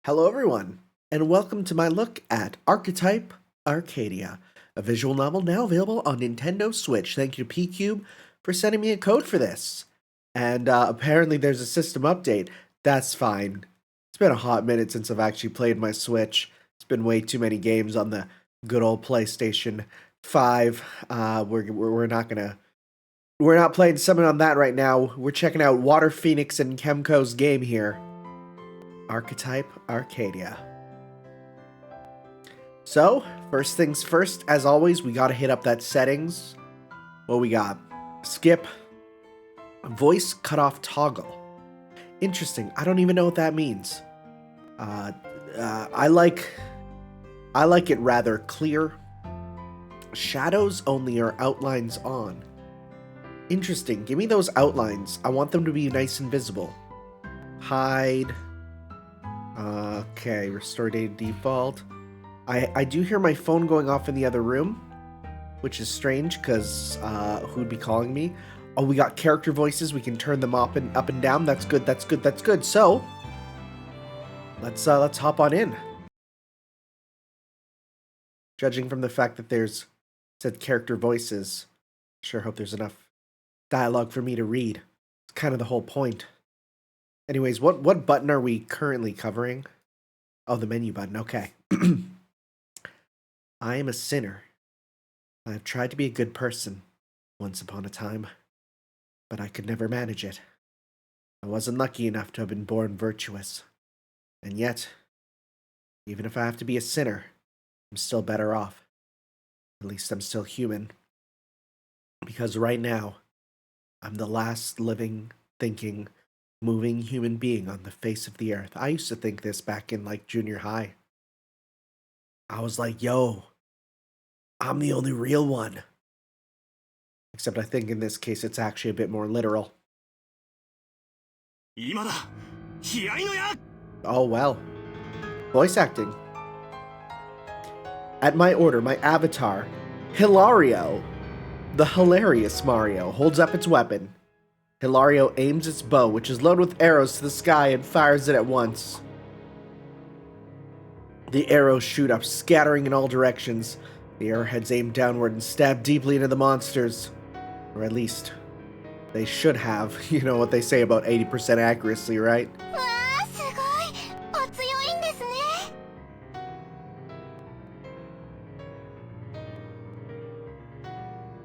Hello everyone, and welcome to my look at Archetype Arcadia, a visual novel now available on Nintendo Switch. Thank you to PQube for sending me a code for this. And apparently there's a system update. That's fine. It's been a hot minute since I've actually played my Switch. It's been way too many games on the good old PlayStation 5. We're not playing Summon on that right now. We're checking out Water Phoenix and Kemco's game here. Archetype Arcadia. So, first things first, as always, we gotta hit up that settings. What we got? Skip. Voice cutoff toggle. Interesting. I don't even know what that means. I like it rather clear. Shadows only or outlines on. Interesting. Give me those outlines. I want them to be nice and visible. Hide. Okay, restore data default. I do hear my phone going off in the other room, which is strange because who'd be calling me? Oh, we got character voices. We can turn them up and down. That's good. That's good. That's good. So let's hop on in. Judging from the fact that there's said character voices, sure hope there's enough dialogue for me to read. It's kind of the whole point. Anyways, what button are we currently covering? Oh, the menu button. Okay. I am a sinner. I have tried to be a good person once upon a time, but I could never manage it. I wasn't lucky enough to have been born virtuous. And yet, even if I have to be a sinner, I'm still better off. At least I'm still human. Because right now, I'm the last living, thinking, moving human being on the face of the earth. I used to think this back in like junior high. I was like, yo, I'm the only real one. Except I think in this case it's actually a bit more literal. Oh well. Voice acting. At my order, my avatar, Hilario, the hilarious Mario, holds up its weapon. Hilario aims its bow, which is loaded with arrows, to the sky and fires it at once. The arrows shoot up, scattering in all directions. The arrowheads aim downward and stab deeply into the monsters. Or at least, they should have. You know what they say about 80% accuracy, right?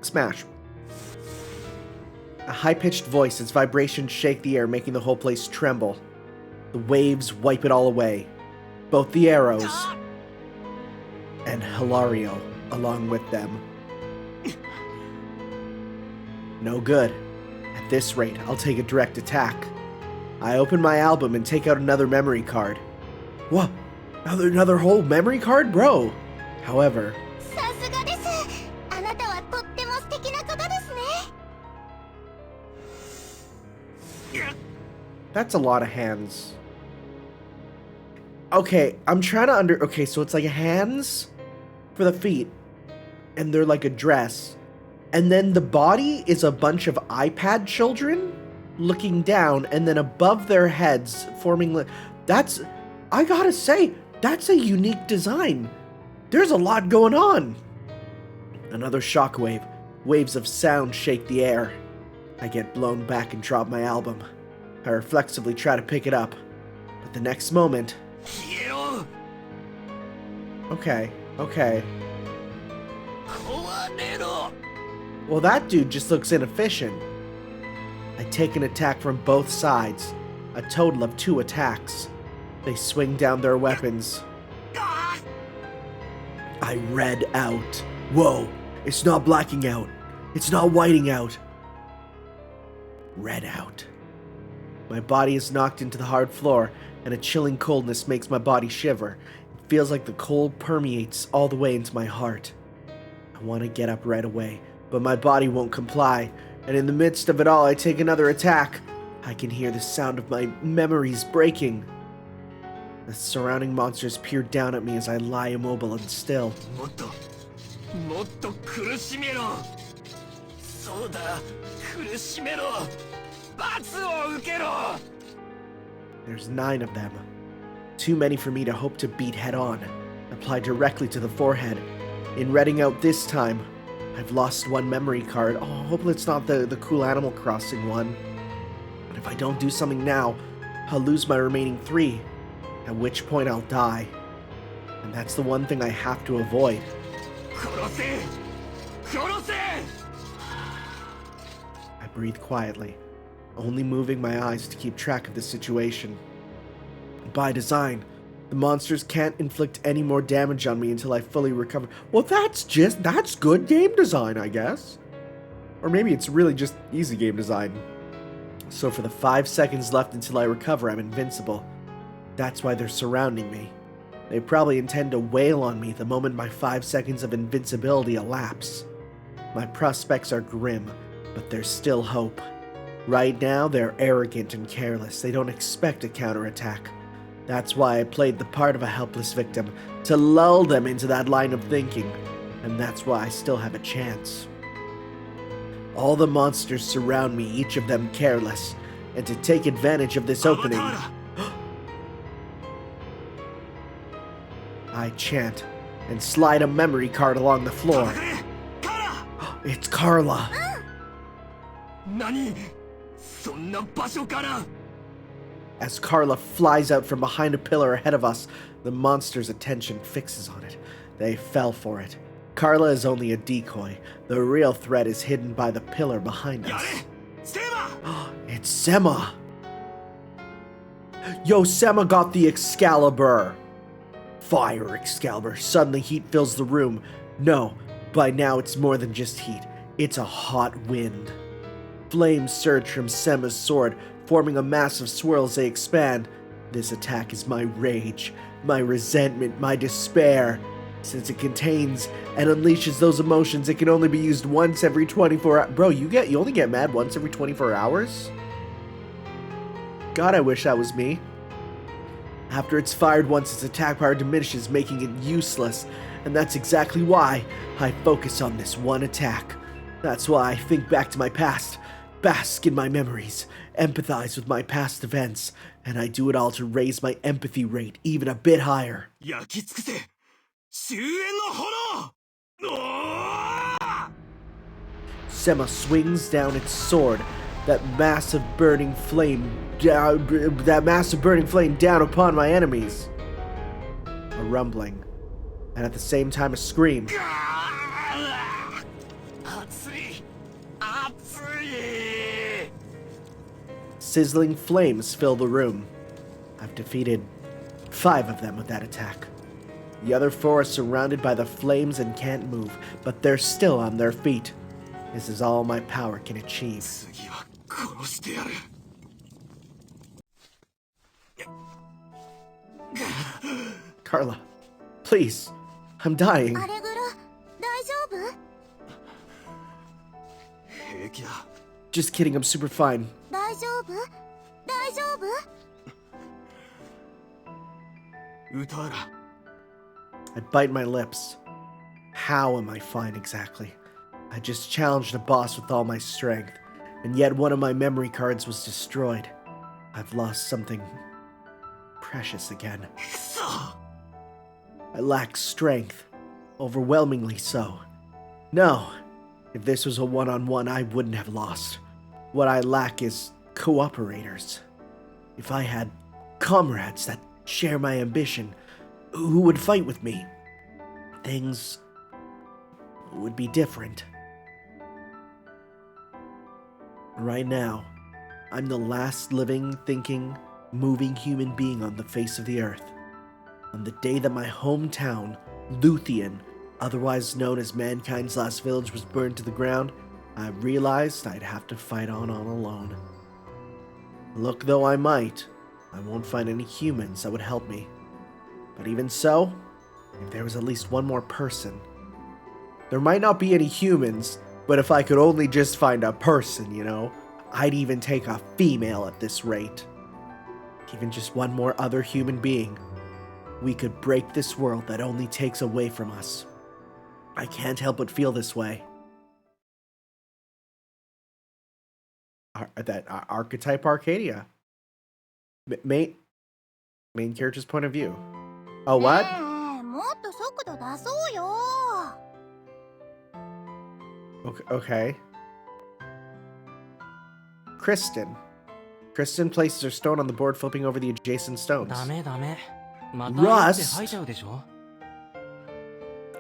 Smash. A high-pitched voice, its vibrations shake the air, making the whole place tremble. The waves wipe it all away. Both the arrows and Hilario along with them. No good. At this rate, I'll take a direct attack. I open my album and take out another memory card. What? Another whole memory card? Bro! However, that's a lot of hands. Okay, I'm trying to okay, so it's like hands for the feet, and they're like a dress. And then the body is a bunch of iPad children looking down, and then above their heads forming that's, I gotta say, that's a unique design. There's a lot going on. Another shockwave. Waves of sound shake the air. I get blown back and drop my album. I reflexively try to pick it up, but the next moment... Okay. Well, that dude just looks inefficient. I take an attack from both sides, a total of 2 attacks. They swing down their weapons. I red out. Whoa, it's not blacking out. It's not whiting out. Red out. My body is knocked into the hard floor, and a chilling coldness makes my body shiver. It feels like the cold permeates all the way into my heart. I want to get up right away, but my body won't comply, and in the midst of it all, I take another attack. I can hear the sound of my memories breaking. The surrounding monsters peer down at me as I lie immobile and still. There's 9 of them. Too many for me to hope to beat head-on. Applied directly to the forehead. In reading out this time, I've lost one memory card. Oh, hopefully it's not the cool Animal Crossing one. But if I don't do something now, I'll lose my remaining 3, at which point I'll die. And that's the one thing I have to avoid. I breathe quietly, only moving my eyes to keep track of the situation. By design, the monsters can't inflict any more damage on me until I fully recover. Well, that's good game design, I guess. Or maybe it's really just easy game design. So for the 5 seconds left until I recover, I'm invincible. That's why they're surrounding me. They probably intend to wail on me the moment my 5 seconds of invincibility elapse. My prospects are grim, but there's still hope. Right now, they're arrogant and careless. They don't expect a counterattack. That's why I played the part of a helpless victim, to lull them into that line of thinking, and that's why I still have a chance. All the monsters surround me, each of them careless, and to take advantage of this opening, I chant and slide a memory card along the floor. It's Carla! As Carla flies out from behind a pillar ahead of us, the monster's attention fixes on it. They fell for it. Carla is only a decoy. The real threat is hidden by the pillar behind us. It's Sema! Yo, Sema got the Excalibur! Fire Excalibur. Suddenly heat fills the room. No, by now it's more than just heat. It's a hot wind. Flames surge from Sema's sword, forming a massive swirl as they expand. This attack is my rage, my resentment, my despair. Since it contains and unleashes those emotions, it can only be used once every 24 hours. Bro, you only get mad once every 24 hours? God, I wish that was me. After it's fired once, its attack power diminishes, making it useless. And that's exactly why I focus on this one attack. That's why I think back to my past, bask in my memories, empathize with my past events, and I do it all to raise my empathy rate even a bit higher. Sema swings down its sword, that massive burning flame down upon my enemies. A rumbling, and at the same time a scream. Sizzling flames fill the room. I've defeated 5 of them with that attack. The other 4 are surrounded by the flames and can't move, but they're still on their feet. This is all my power can achieve. Carla, please, I'm dying. Just kidding, I'm super fine. I bite my lips. How am I fine exactly? I just challenged a boss with all my strength, and yet one of my memory cards was destroyed. I've lost something precious again. I lack strength, overwhelmingly so. No, if this was a one-on-one, I wouldn't have lost. What I lack is cooperators. If I had comrades that share my ambition, who would fight with me, things would be different. Right now, I'm the last living, thinking, moving human being on the face of the earth. On the day that my hometown, Luthien, otherwise known as mankind's last village, was burned to the ground, I realized I'd have to fight on alone. Look though I might, I won't find any humans that would help me. But even so, if there was at least one more person. There might not be any humans, but if I could only just find a person, you know, I'd even take a female at this rate. Even just one more other human being, we could break this world that only takes away from us. I can't help but feel this way. That Archetype Arcadia. Mate, main character's point of view. Oh, what? もっと速度出そうよ。 Okay. Kristen. Kristen places her stone on the board, flipping over the adjacent stones. Rust?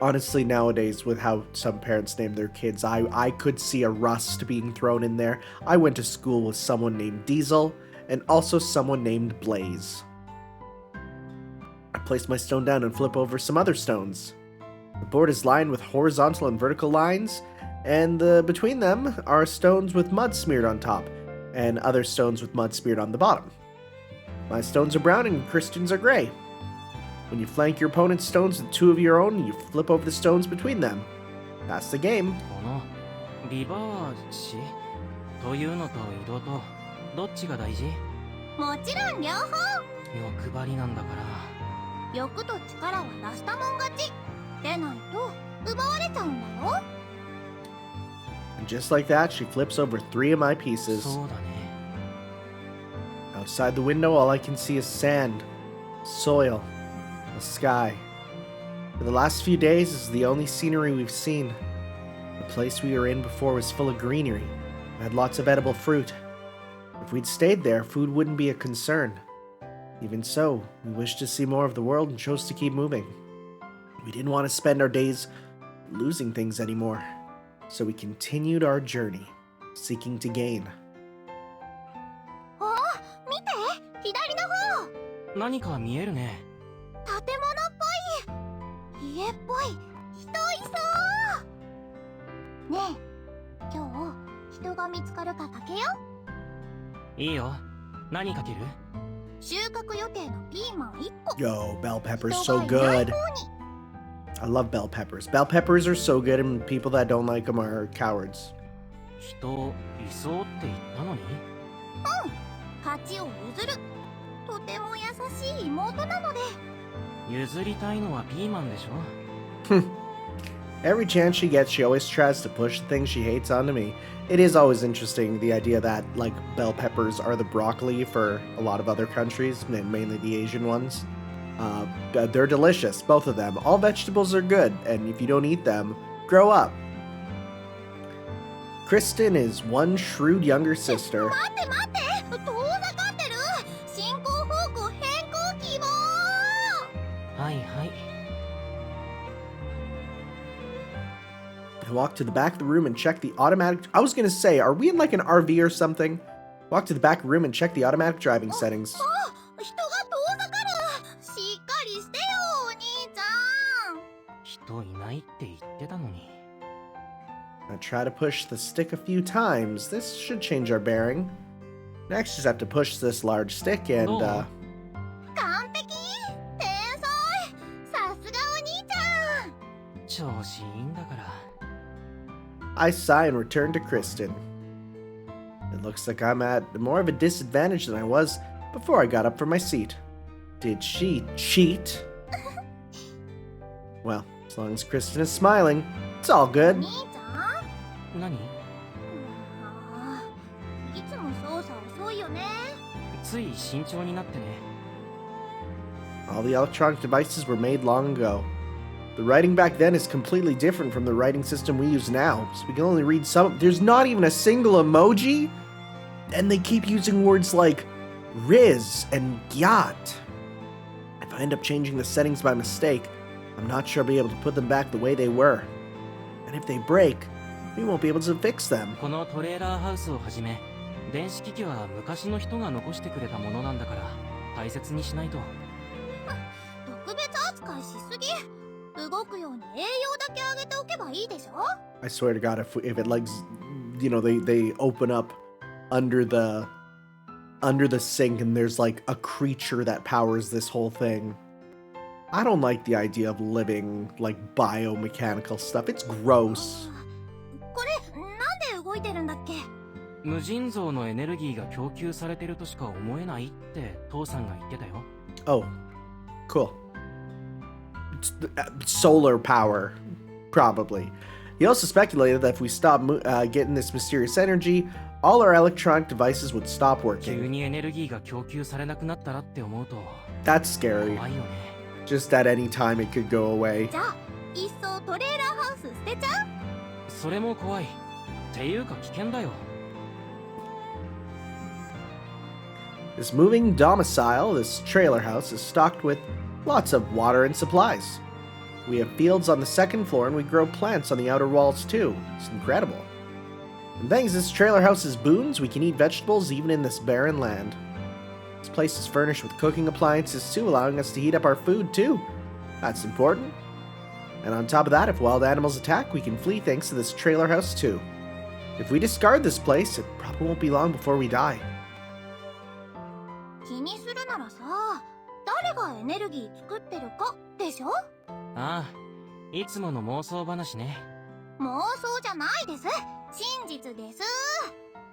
Honestly, nowadays, with how some parents name their kids, I could see a Rust being thrown in there. I went to school with someone named Diesel, and also someone named Blaze. I place my stone down and flip over some other stones. The board is lined with horizontal and vertical lines, and between them are stones with mud smeared on top, and other stones with mud smeared on the bottom. My stones are brown and Kristen's are gray. When you flank your opponent's stones with two of your own, you flip over the stones between them. That's the game. リバーシというのと移動とどっちが大事？もちろん両方。欲張りなんだから。欲と力は出したもん勝ち。でないと奪われちゃうんだよ。 And just like that, she flips over 3 of my pieces. そうだね。Outside the window, all I can see is sand, soil, the sky. For the last few days, this is the only scenery we've seen. The place we were in before was full of greenery. It had lots of edible fruit. If we'd stayed there, food wouldn't be a concern. Even so, we wished to see more of the world and chose to keep moving. We didn't want to spend our days losing things anymore. So we continued our journey, seeking to gain. あ、見て、左の方。何か見えるね。建物っぽい。家っぽい。人いそう。ねえ、今日人が見つかるかかけよ。いいよ。何かける？収穫予定のピーマン1個。 Yo, bell peppers so good. I love bell peppers. Bell peppers are so good, and people that don't like them are cowards. 人いそうって言ったのに？勝ちを譲る。とても優しい妹なので。譲りたいのはピーマンでしょ。Every chance she gets, she always tries to push the things she hates onto me. It is always interesting, the idea that, like, bell peppers are the broccoli for a lot of other countries, mainly the Asian ones. They're delicious, both of them. All vegetables are good, and if you don't eat them, grow up. Kristen is one shrewd younger sister. 待って待って、遠ざかってる。進行方向変更希望。はいはい。I walk to the back of the room and check the automatic. I was gonna say, are we in like an RV or something? Walk to the back room and check the automatic driving settings. 人が遠ざかる。しっかりしてよ、お兄ちゃん。人いないって言ってたのに。I try to push the stick a few times. This should change our bearing. Next, just have to push this large stick and, 完璧。天才。さすがお兄ちゃん。調子いいんだから。I sigh and return to Kristen. It looks like I'm at more of a disadvantage than I was before I got up from my seat. Did she cheat? Well, as long as Kristen is smiling, it's all good. 兄ちゃん。何？いつも操作遅いよね。つい慎重になってね。All the electronic devices were made long ago. The writing back then is completely different from the writing system we use now, so we can only read some. There's not even a single emoji, and they keep using words like Riz and Gyat. If I end up changing the settings by mistake, I'm not sure I'll be able to put them back the way they were. And if they break, we won't be able to fix them. このトレーラーハウスをはじめ、電子機器は昔の人が残してくれたものなんだから大切にしないと。特別扱いしすぎ。動くように栄養だけあげておけばいいでしょ。 I swear to God, if it like, you know, they open up under the sink and there's like a creature that powers this whole thing. I don't like the idea of living like biomechanical stuff. It's gross. これなんで動いてるんだっけ？無尽蔵のエネルギーが供給されてるとしか思えないって父さんが言ってたよ。Oh, cool. It's solar power, probably. He also speculated that if we stop getting this mysterious energy, all our electronic devices would stop 急 working. にエネルギーが供給されなくなったらって思うと That's scary. 怖いよね。 Just at any time it could go away. じゃあいっそトレーラーハウス捨てちゃう？それも怖い。っていうか危険だよ。 This moving domicile, this trailer house, is stocked with lots of water and supplies. We have fields on the second floor and we grow plants on the outer walls too. It's incredible. And thanks to this trailer house's boons, we can eat vegetables even in this barren land. This place is furnished with cooking appliances too, allowing us to heat up our food too. That's important. And on top of that, if wild animals attack, we can flee thanks to this trailer house too. If we discard this place, it probably won't be long before we die. 気にするならさ、誰がエネルギー作ってるかでしょ？ああ、いつもの妄想話ね。妄想じゃないです。真実です。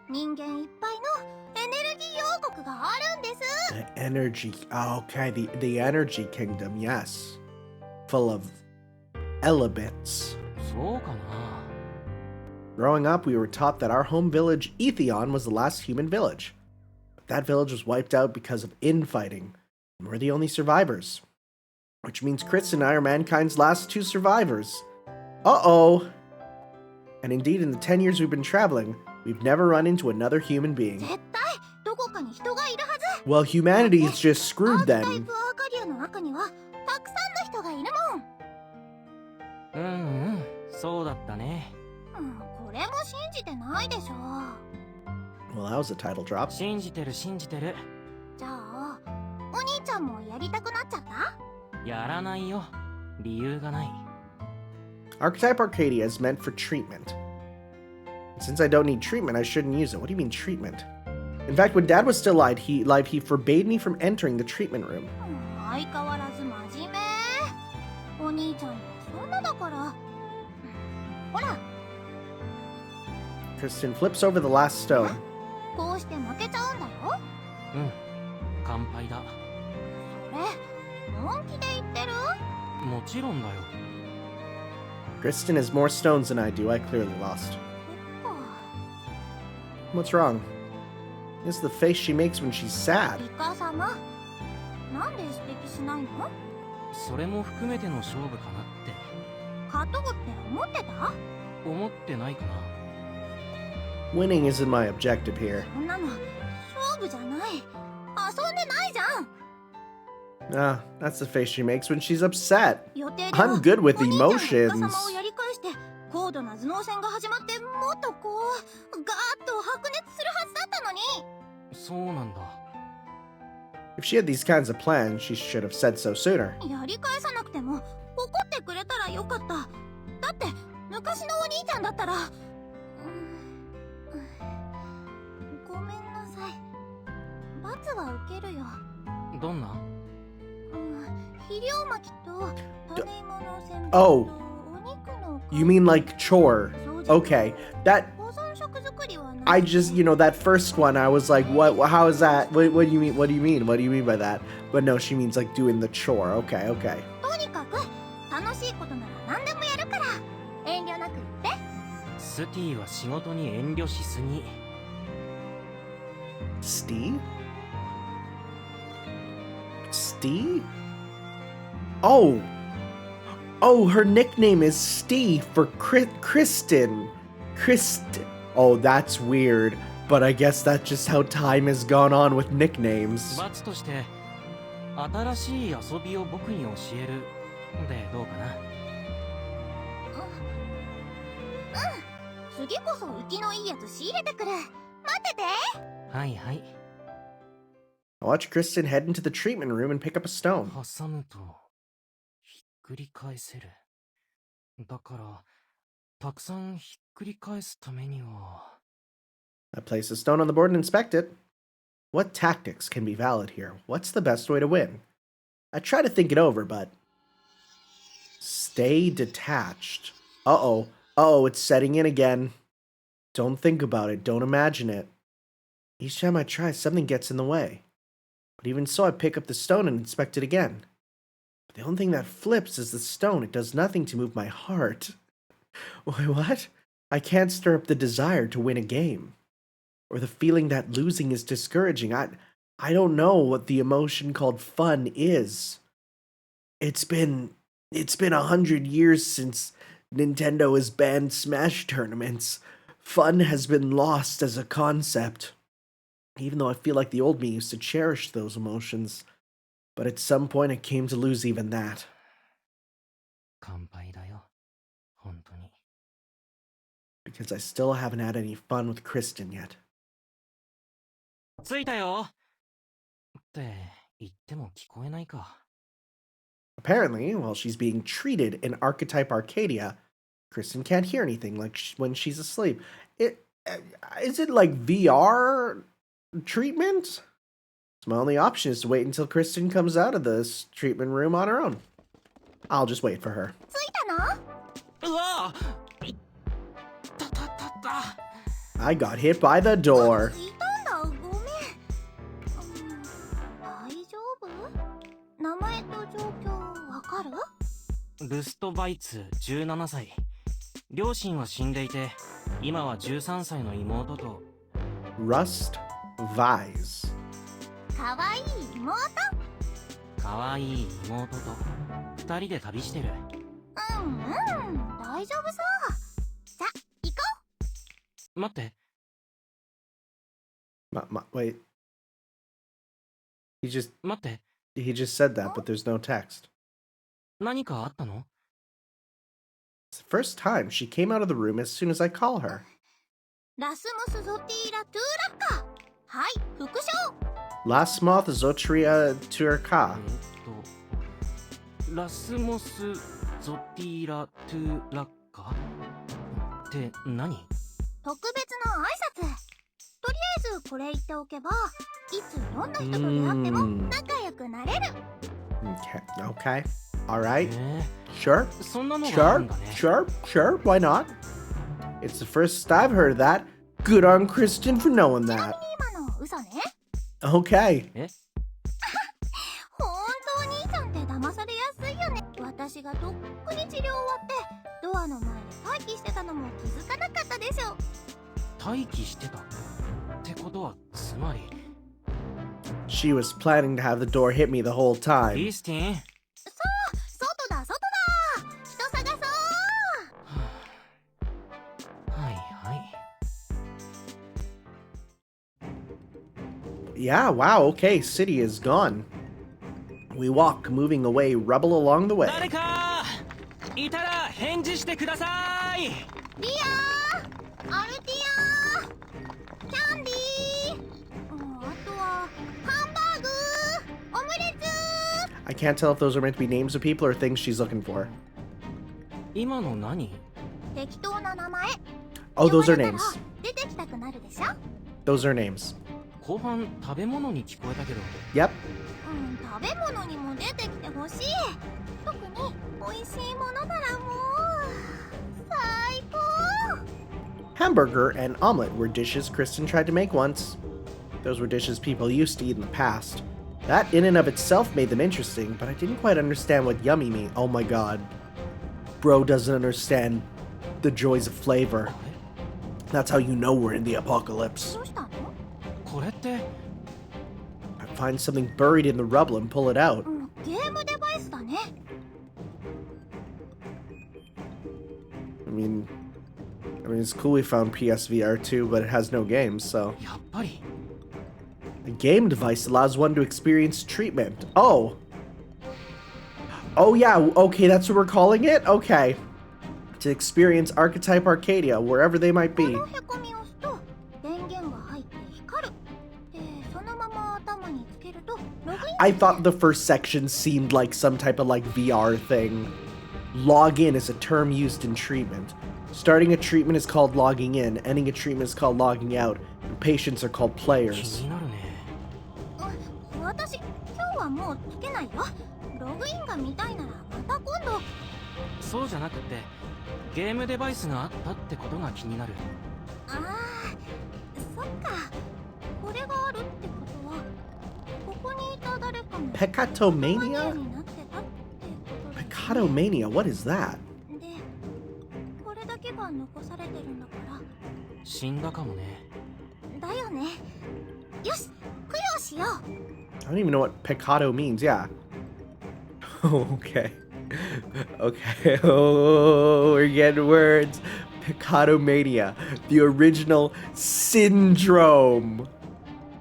人間いっぱいのエネルギー王国があるんです。 The energy. Oh, okay, the energy kingdom, yes. Full of elements. そうかな。 Growing up, we were taught that our home village, Etheon, was the last human village. But that village was wiped out because of infighting, and we're the only survivors. Which means Chris and I are mankind's last two survivors. Uh-oh! And indeed, in the 10 years we've been traveling, we've never run into another human being. 絶対どこかに人がいるはず。 Well, humanity is just ア screwed ークタイ then. プアーカディアの中にはたくさんの人がいるもん。うんうん、そうだったね。これも信じてないでしょ。 Well, that was a title drop. 信じてる信じてる。じゃあお兄ちゃんもやりたくなっちゃった？やらないよ。理由がない。 Archetype Arcadia is meant for treatment. Since I don't need treatment, I shouldn't use it. What do you mean treatment? In fact, when Dad was still alive, he forbade me from entering the treatment room. 相変わらず真面目。お兄ちゃんもそんなだから。ほら、 Kristen flips over the last stone. こうして負けちゃうんだよ。うん、乾杯だ。それ本気で言ってる？もちろんだよ。 Kristen has more stones than I do. I clearly lost. そっか。 What's wrong? It's the face she makes when she's sad. イカ様、なんで指摘しないの？それも含めての勝負かなって。勝とうって思ってた？思ってないかな。 Winning isn't my objective here. そんなの勝負じゃない。遊んでないじゃん。 Ah, that's the face she makes when she's upset. 予定では I'm good with お兄ちゃんがイカ emotions. 様をやり返して高度な頭脳戦が始まってもっとこうガーッと白熱するはずだったのに。そうなんだ。 If she had these kinds of plans, she should have said so sooner. やり返さなくても怒ってくれたらよかった。だって昔のお兄ちゃんだったら。ごめんなさい。罰は受けるよ。どんな？肥料巻きと種芋の洗濯 Oh. とお肉の You mean like chore? Okay, that 保存食作りはない。 I just, that first one, I was like, what? How is that? What do you mean? What do you mean? What do you mean by that? But no, she means like doing the chore. Okay, okay. とにかく楽しいことなら何でもやるから遠慮なく言って。スティは仕事に遠慮しすぎ。 Steve? Steve? Oh. Oh, her nickname is Steve for Kristen. Oh, that's weird. But I guess that's just how time has gone on with nicknames. 罰として新しい遊びを僕に教えるでどうかな。次こそ生きのいいやつ仕入れてくる。待ってて。はいはい。 I watch Kristen head into the treatment room and pick up a stone. 挟むとひっくり返せる。だからたくさんひっくり返すためには。 I place a stone on the board and inspect it. What tactics can be valid here? What's the best way to win? I try to think it over, but... Stay detached. Uh-oh. Uh-oh, it's setting in again. Don't think about it. Don't imagine it. Each time I try, something gets in the way. But even so, I pick up the stone and inspect it again. But the only thing that flips is the stone. It does nothing to move my heart. Why, what? I can't stir up the desire to win a game. or the feeling that losing is discouraging. I don't know what the emotion called fun is. It's been 100 years since Nintendo has banned Smash tournaments. Fun has been lost as a concept. Even though I feel like the old me used to cherish those emotions. But at some point it came to lose even that. 乾杯だよ。本当に。Because I still haven't had any fun with Kristen yet. 着いたよって言っても聞こえないか。Apparently, while she's being treated in Archetype Arcadia, Kristen can't hear anything like when she's asleep. Is it like VR treatment? So my only option is to wait until Kristen comes out of this treatment room on her own. I'll just wait for her. 着いたの？うわいたたたた。I got hit by the door. いたんだ、ごめん。大丈夫？名前と状況わかる？ルストバイツ17歳。両親は死んでいて、今は13歳の妹と。Rust Vise. かわいい妹？かわいい妹と2人で旅してる。大丈夫そう。さ、行こう。待って。Wait.待って。He just said that, but there's no text. 何かあったの？ It's the first time she came out of the room as soon as I call her. ラスムス・ゾティーラ・トゥーラッカ。はい、副賞。Lasmoth Zotria Turka. ラスモス・ゾティーラ・トゥーラッカって何？特別の挨拶。とりあえずこれ言っておけば、いつどんな人と出会っても仲良くなれる。Okay. Alright. Sure. Sure. Why not? It's the first I've heard of that. Good on Kristen for knowing ちなみ that. に今の嘘ね。Okay. 本当に兄さんって騙されやすいよね。私がとっくに治療終わってドアの前で待機してたのも気づかなかったでしょ。待機してたってことはつまり She was planning to have the door hit me the whole ク time. リスティン。そう、外だ。人探そう。はいはい。Yeah, wow, okay, city is gone. We walk, moving away, rubble along the way. 誰かいたら返事してください。リア、アルティア、キャンディー、あとはハンバーグ、オムレツ。 I can't tell if those are meant to be names of people or things she's looking for. 今の何？適当な名前。 Oh, those are 言われ names. たら出てきたくなるでしょ。 Those are names. 後半食べ物に聞こえたけど。Yep. 食べ物にも出てきてほしい。特に美味しいものならもう最高。 Hamburger and omelet were dishes Kristen tried to make once. Those were dishes people used to eat in the past. That in and of itself made them interesting, but I didn't quite understand what yummy meant. Oh my god. Bro doesn't understand the joys of flavor. That's how you know we're in the apocalypse. どうしたの？これって I find something buried in the rubble and pull it out. ゲームデバイスだね。I mean, it's cool we found PSVR 2, but it has no games, so. やっぱり A game device allows one to experience treatment. Oh. Oh yeah, okay, that's what we're calling it? Okay. To experience Archetype Arcadia, wherever they might こ be. のへこみを押すと電源が入って光る。で、そのまま頭につけるとログイン。 I thought the first section seemed like some type of like VR thing. Log in is a term used in treatment. Starting a treatment is called logging in, ending a treatment is called logging out, and patients are called 気 players. になるね。私、今日はもうつけないよ。ログインが見たいならまた今度。そうじゃなくってゲームデバイスがあったってことが気になる。ああ、そっか。これがあるってことは、ここにいた誰かも Pecatomania? マニアになってたってことですね。 Pecatomania, what is that? で、これだけが残されてるんだから。死んだかもね。だよ don't even know what pecado means. Yeah. Okay. Okay. Oh, we're getting words. Pecadomania. The original syndrome.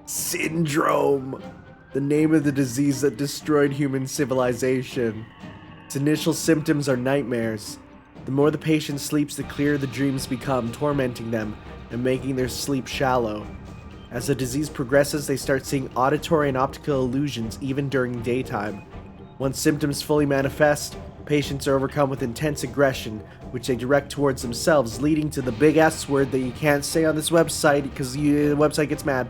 Syndrome. The name of the disease that destroyed human civilization. Its initial symptoms are nightmares. The more the patient sleeps, the clearer the dreams become, tormenting them and making their sleep shallow. As the disease progresses, they start seeing auditory and optical illusions even during daytime. Once symptoms fully manifest, patients are overcome with intense aggression, which they direct towards themselves, leading to the big S word that you can't say on this website because the website gets mad.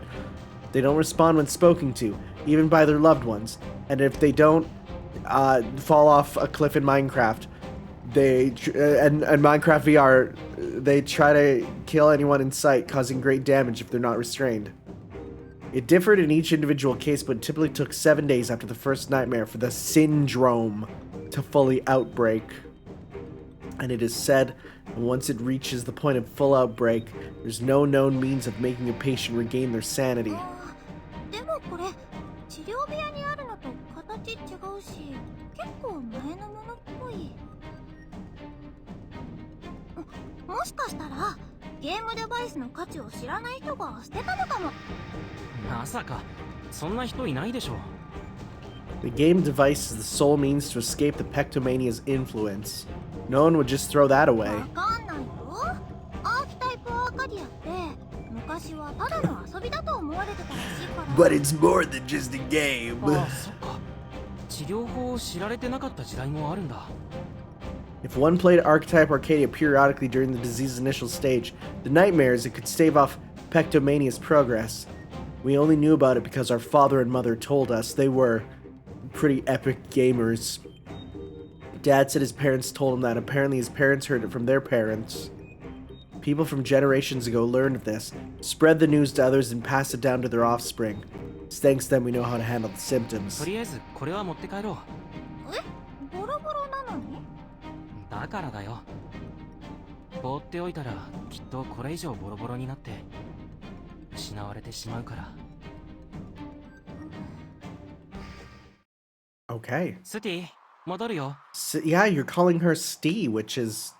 They don't respond when spoken to, even by their loved ones. And if they don't fall off a cliff in Minecraft, and Minecraft VR, they try to kill anyone in sight, causing great damage if they're not restrained. It differed in each individual case, but typically took 7 days after the first nightmare for the syndrome to fully outbreak. And it is said that once it reaches the point of full outbreak, there's no known means of making a patient regain their sanity. でもこれ治療部屋にあるのと形違うし、結構前のものっぽい。もしかしたらゲームデバイスの価値を知らない人が捨てたのかも。まさか、そんな人いないでしょ。The game device is the sole means to escape the Pectomania's influence. No one would just throw that away. わかんないよ。アーキタイプアーカディアって昔はただの遊びだと思われてたらしいから。But it's more than just a game. あ、そっか。治療法を知られてなかった時代もあるんだ。If one played Archetype Arcadia periodically during the disease's initial stage, the nightmares, it could stave off Pectomania's progress. We only knew about it because our father and mother told us. They were pretty epic gamers. Dad said his parents told him that. Apparently his parents heard it from their parents. People from generations ago learned of this, spread the news to others, and passed it down to their offspring. It's thanks to them we know how to handle the symptoms. とりあえずこれは持って帰ろう。え、ボロボロなのに？だからだよ。放っておいたらきっとこれ以上ボロボロになって失われてしまうから。Okay. スティ、戻るよ。Yeah, you're calling her Stee, which is...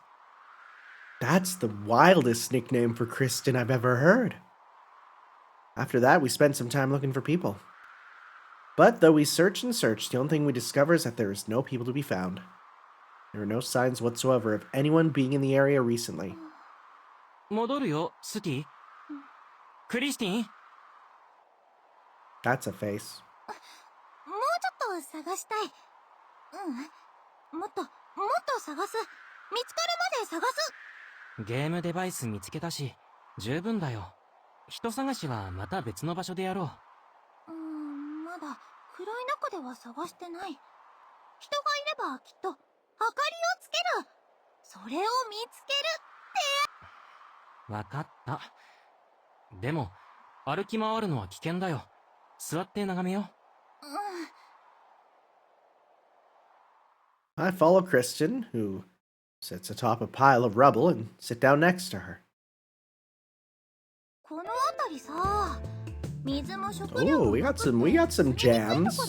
That's the wildest nickname for Kristen I've ever heard. After that, we spent some time looking for people. But though we search and search, the only thing we discover is that there is no people to be found. There are no signs whatsoever of anyone being in the area recently. 戻るよ、スティ。クリスティン。That's a face. もうちょっと探したい。もっと探す。見つかるまで探す。ゲームデバイス見つけたし、十分だよ。人探しはまた別の場所でやろう。まだ暗い中では探してない。人がいればきっと明かりをつける。それを見つけるって。わかった。でも、歩き回るのは危険だよ。座って眺めよう。I follow Kristen, who sits atop a pile of rubble, and sit down next to her. この辺りさ、水も食料も Oh, we got some jams.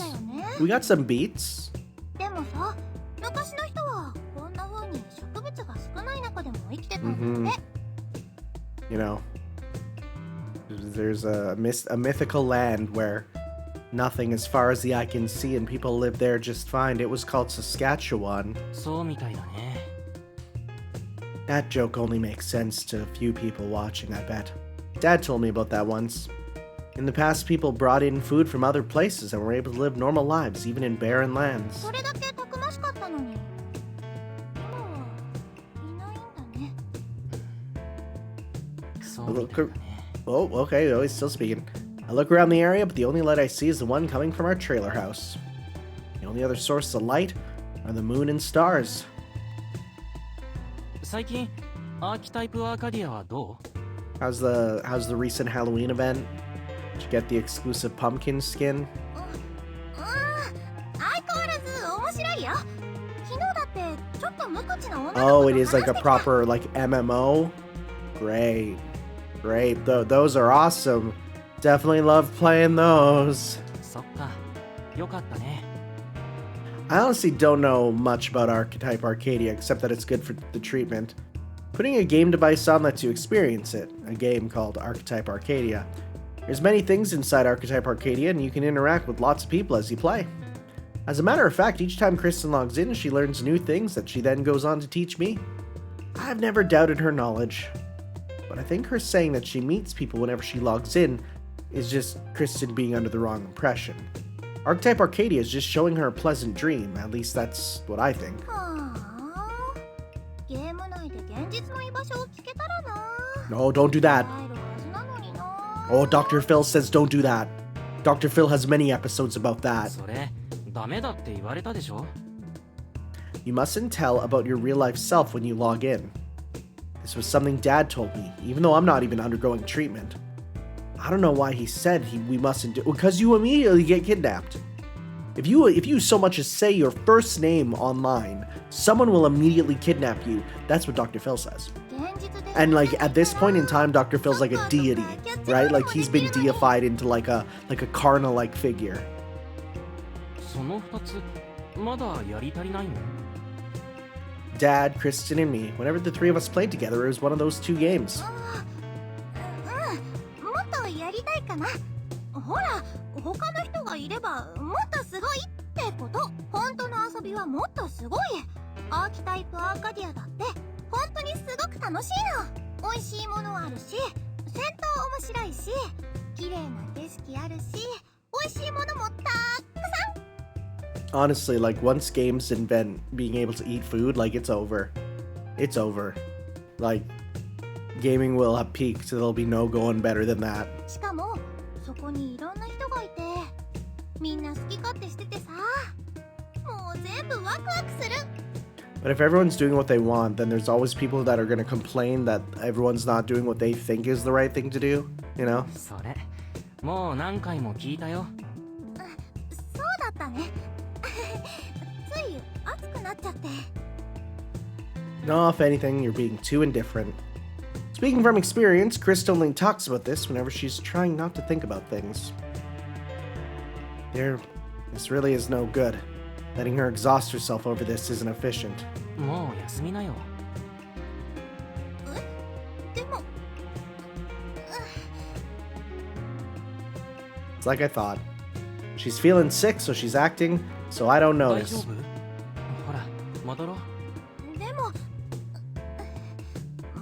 We got some beets. でもさ、昔の人はこんな風に植物が少ない中でも生きてたんだって。You know, there's a mythical land where nothing as far as the eye can see and people live there just fine. It was called Saskatchewan. そうみたいだね。That joke only makes sense to a few people watching, I bet. Dad told me about that once. In the past, people brought in food from other places and were able to live normal lives, even in barren lands. それだけたくましかったのに。今はいないんだね。そうみたいだね。Oh, okay, oh, he's still speaking. I look around the area, but the only light I see is the one coming from our trailer house. The only other sources of light are the moon and stars. 最近、アーキタイプアーカディアはどう？ How's the recent Halloween event? Did you get the exclusive pumpkin skin? 相変わらず面白いよ。昨日だってちょっと無口な女の子と Oh, it is like a proper like MMO? Great. Those are awesome. Definitely love playing those. そっか。よかったね。 I honestly don't know much about Archetype Arcadia except that it's good for the treatment. Putting a game device on lets you experience it, a game called Archetype Arcadia. There's many things inside Archetype Arcadia, and you can interact with lots of people as you play. As a matter of fact, each time Kristen logs in, she learns new things that she then goes on to teach me. I've never doubted her knowledge, but I think her saying that she meets people whenever she logs in is just Kristen being under the wrong impression. Archetype Arcadia is just showing her a pleasant dream, at least that's what I think. はあ、ゲーム内で現実の居場所を聞けたらな。 No, don't do that. 会えるはずなのにな。 Oh, Dr. Phil says don't do that. Dr. Phil has many episodes about that. それダメだって言われたでしょ。 You mustn't tell about your real life self when you log in. This was something Dad told me, even though I'm not even undergoing treatment. I don't know why he said we mustn't do, because you immediately get kidnapped. If you so much as say your first name online, someone will immediately kidnap you. That's what Dr. Phil says. 現実で And like at this point in time, Dr. Phil's like a deity, right? Like he's been deified into like a Karna-like figure. その2つまだやり足りないの？ Dad, Kristen, and me, whenever the three of us played together, it was one of those two games. もっとやりたいかな。ほら、他の人がいればもっとすごいってこと。本当の遊びはもっとすごい。アーキタイプアーカディアだって本当にすごく楽しいの。美味しいものあるし、戦闘面白いし、綺麗な景色あるし、美味しいものもたくさん。 Honestly, like once games invent being able to eat food, like it's over. It's over. Like gaming will have peaked, so there'll be no going better than that. しかもそこにいろんな人がいて、みんな好き勝手しててさ、もう全部ワクワクする。 But if everyone's doing what they want, then there's always people that are going to complain that everyone's not doing what they think is the right thing to do, you know? それもう何回も聞いたよ。そうだったね。つい熱くなっちゃって。 No, if anything, you're being too indifferent. Speaking from experience, Chris only talks about this whenever she's trying not to think about things. This really is no good. Letting her exhaust herself over this isn't efficient. もう休みなよ。でも、 It's like I thought. She's feeling sick, so she's acting, so I don't 大丈 notice. 夫？ほら戻ろう。でも、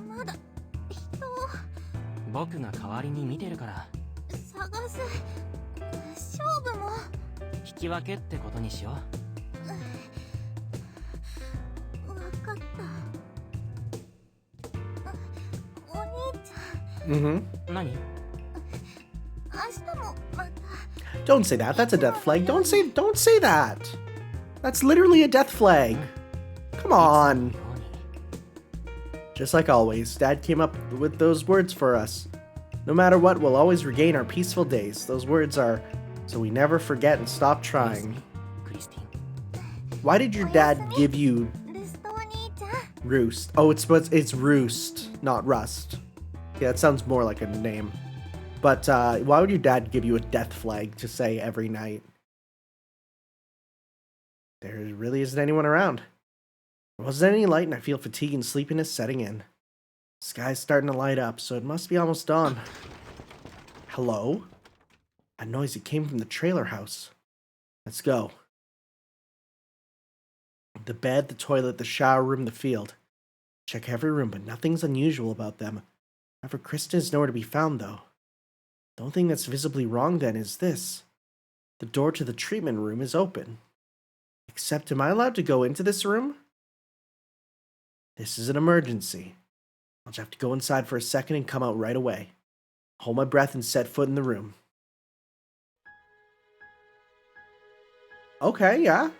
まだ人を 僕が代わりに見てるから探す。勝負も。 引き分けってことにしよう。わかった。お兄ちゃん、 Mm-hmm. 何？明日もまた。 Don't say that. That's a death flag. Don't say that. That's literally a death flag. Come on. Just like always, Dad came up with those words for us. No matter what, we'll always regain our peaceful days. Those words are, so we never forget and stop trying. クリスティン。 Why did your dad give you ルストお兄ちゃん。 Roost? Oh, it's Roost, not Rust. Yeah, it sounds more like a name. But why would your dad give you a death flag to say every night? There really isn't anyone around. There wasn't any light, and I feel fatigue and sleepiness setting in. The sky's starting to light up, so it must be almost dawn. Hello? That noise, it came from the trailer house. Let's go. The bed, the toilet, the shower room, the field. Check every room, but nothing's unusual about them. However, Krista is nowhere to be found, though. The only thing that's visibly wrong, then, is this. The door to the treatment room is open. Except, am I allowed to go into this room? This is an emergency. I'll just have to go inside for a second and come out right away. Hold my breath and set foot in the room. Okay, yeah.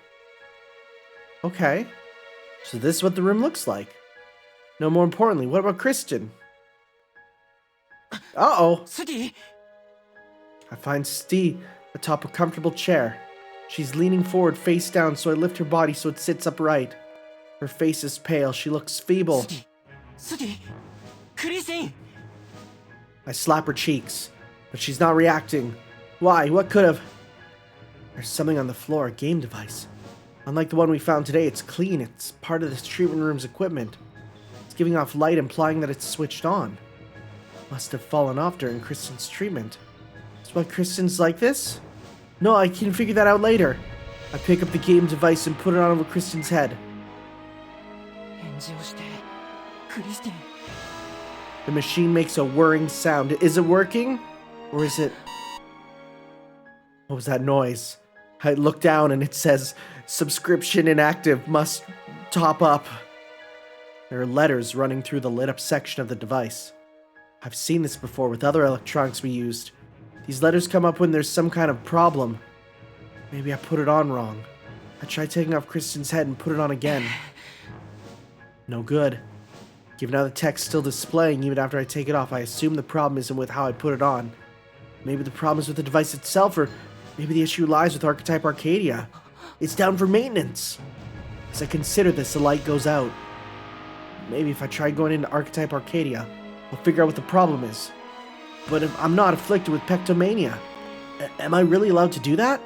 Okay. So this is what the room looks like. No, more importantly, what about Kristen? Uh-oh. スティ I find Stee atop a comfortable chair. She's leaning forward face down, so I lift her body so it sits upright. Her face is pale. She looks feeble. スティクリスティン I slap her cheeks, but she's not reacting. Why? What could have... There's something on the floor, a game device. Unlike the one we found today, it's clean. It's part of this treatment room's equipment. It's giving off light, implying that it's switched on. Must have fallen off during Kristen's treatment. Is why Kristen's like this? No, I can figure that out later. I pick up the game device and put it on over Kristen's head. The machine makes a whirring sound. Is it working? Or is it... What was that noise? I look down and it says, subscription inactive, must top up. There are letters running through the lit up section of the device. I've seen this before with other electronics we used. These letters come up when there's some kind of problem. Maybe I put it on wrong. I tried taking off Kristen's head and put it on again. No good. Given how the text's still displaying even after I take it off, I assume the problem isn't with how I put it on. Maybe the problem is with the device itself, or maybe the issue lies with Archetype Arcadia. It's down for maintenance. As I consider this, the light goes out. Maybe if I try going into Archetype Arcadia, I'll figure out what the problem is. But if I'm not afflicted with pectomania, am I really allowed to do that?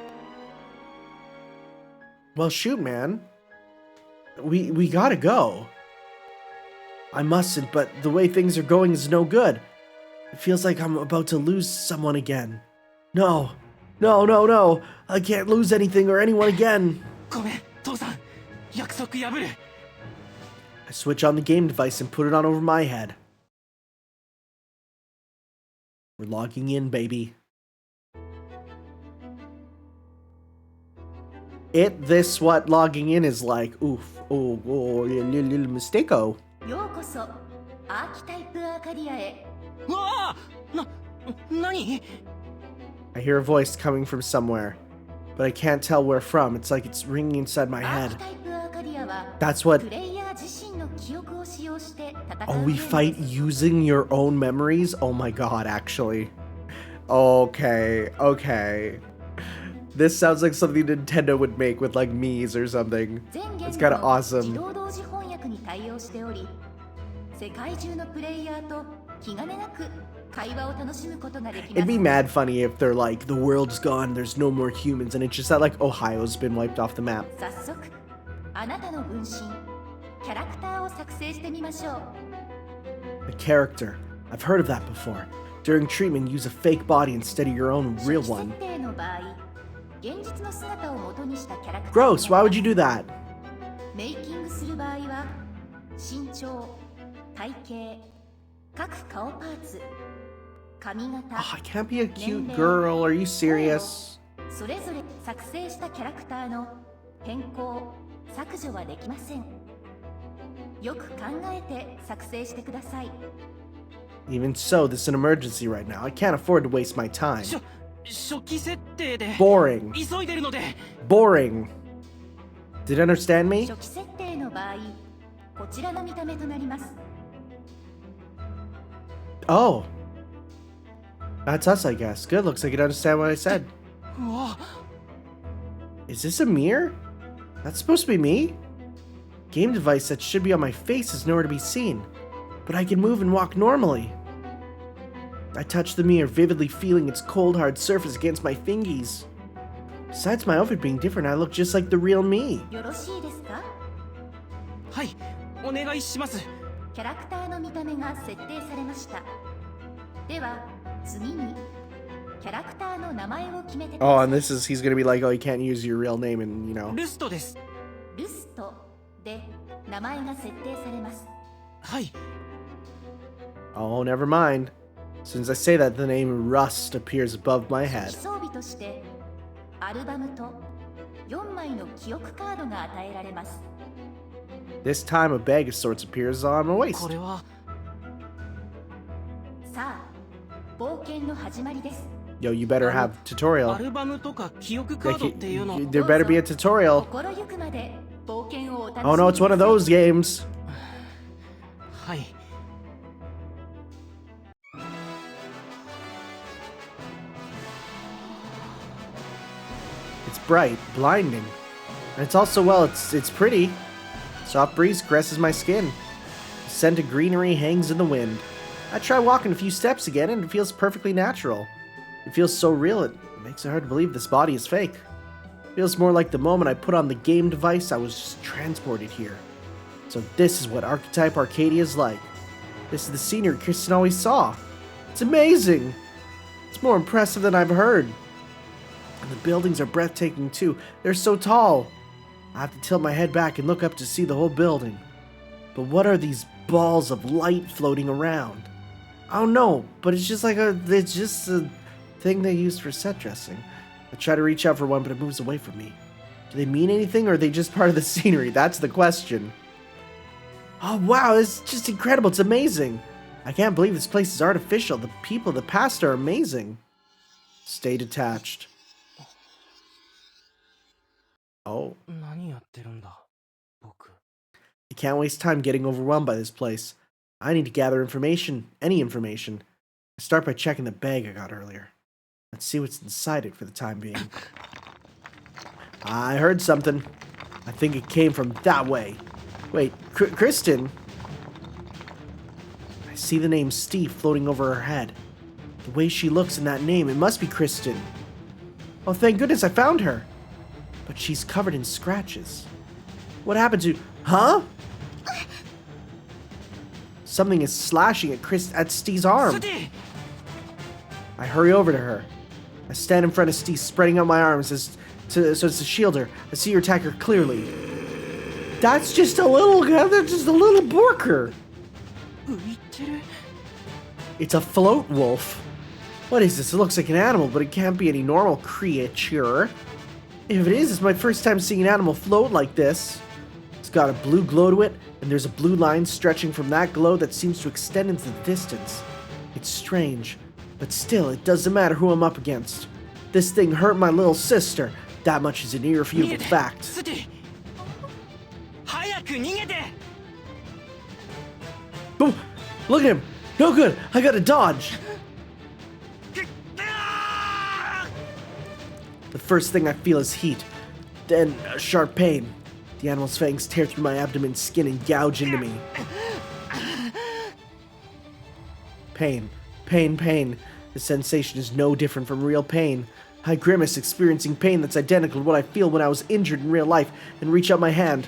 Well, shoot, man. We gotta go. I mustn't, but the way things are going is no good. It feels like I'm about to lose someone again. No. No, no, no. I can't lose anything or anyone again. I switch on the game device and put it on over my head. We're logging in, baby. This what logging in is like. Oof. Oh, little mistake-o. ようこそアーキタイプアーカディアへ。何? I hear a voice coming from somewhere, but I can't tell where from. It's like it's ringing inside my head. That's what... Oh, we fight using your own memories? Oh my god, actually. Okay. This sounds like something Nintendo would make with like Mii's or something. It's kind of awesome. It'd be mad funny if they're like, the world's gone, there's no more humans, and it's just that like Ohio's been wiped off the map. A character. I've heard of that before. During treatment, use a fake body instead of your own real one. Gross, why would you do that? Oh, I can't be a cute girl, are you serious? Even so, this is an emergency right now. I can't afford to waste my time. Boring. Boring. Did you understand me? Oh. That's us, I guess. Good, looks like you understand what I said. Is this a mirror? That's supposed to be me? Game device that should be on my face is nowhere to be seen. But I can move and walk normally. I touch the mirror, vividly feeling its cold, hard surface against my fingies. Besides my outfit being different, I look just like the real me. Oh, and this is, he's gonna be like, oh, you can't use your real name and, you know. Oh, never mind. As soon as I say that, the name Rust appears above my head. This time, a bag of sorts appears on my waist. Yo, you better have tutorial. There better be a tutorial. Oh no, it's one of those games. It's bright, blinding. And it's also, well, it's pretty. Soft breeze caresses my skin. The scent of greenery hangs in the wind. I try walking a few steps again and it feels perfectly natural. It feels so real, it makes it hard to believe this body is fake. Feels more like the moment I put on the game device, I was just transported here. So this is what Archetype Arcadia is like. This is the scenery Kristen always saw. It's amazing. It's more impressive than I've heard. And the buildings are breathtaking too. They're so tall. I have to tilt my head back and look up to see the whole building. But what are these balls of light floating around? I don't know, but it's just a thing they use for set dressing. I try to reach out for one, but it moves away from me. Do they mean anything, or are they just part of the scenery? That's the question. Oh wow, it's just incredible. It's amazing. I can't believe this place is artificial. The people of the past are amazing. Stay detached. Oh. I can't waste time getting overwhelmed by this place. I need to gather information, any information. I start by checking the bag I got earlier. Let's see what's inside it for the time being. I heard something. I think it came from that way. Wait, Kristen? I see the name Steve floating over her head. The way she looks in that name, it must be Kristen. Oh, thank goodness I found her. But she's covered in scratches. What happened to... Huh? Something is slashing at Steve's arm. I hurry over to her. I stand in front of Steve, spreading out my arms so as to shield her. I see her attacker clearly. That's just a little Borker. It's a float wolf. What is this? It looks like an animal, but it can't be any normal creature. If it is, it's my first time seeing an animal float like this. It's got a blue glow to it, and there's a blue line stretching from that glow that seems to extend into the distance. It's strange, but still, it doesn't matter who I'm up against. This thing hurt my little sister. That much is an irrefutable fact. Boom! Look at him! No good! I gotta dodge! The first thing I feel is heat, then a sharp pain. The animal's fangs tear through my abdomen skin and gouge into me. Pain, pain, pain. The sensation is no different from real pain. I grimace, experiencing pain that's identical to what I feel when I was injured in real life, and reach out my hand.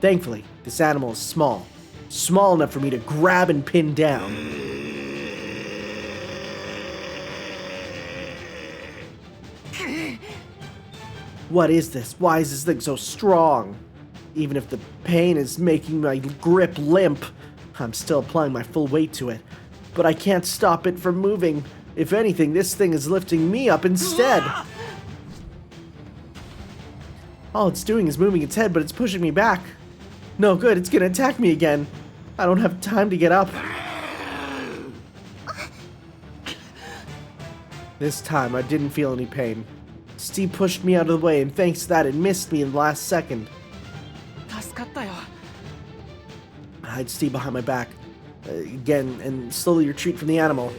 Thankfully, this animal is small. Small enough for me to grab and pin down. What is this? Why is this thing so strong? Even if the pain is making my grip limp, I'm still applying my full weight to it. But I can't stop it from moving. If anything, this thing is lifting me up instead. All it's doing is moving its head, but it's pushing me back. No good, it's gonna attack me again. I don't have time to get up. This time, I didn't feel any pain. Steve pushed me out of the way, and thanks to that, it missed me in the last second. I hide Steve behind my back, again, and slowly retreat from the animal.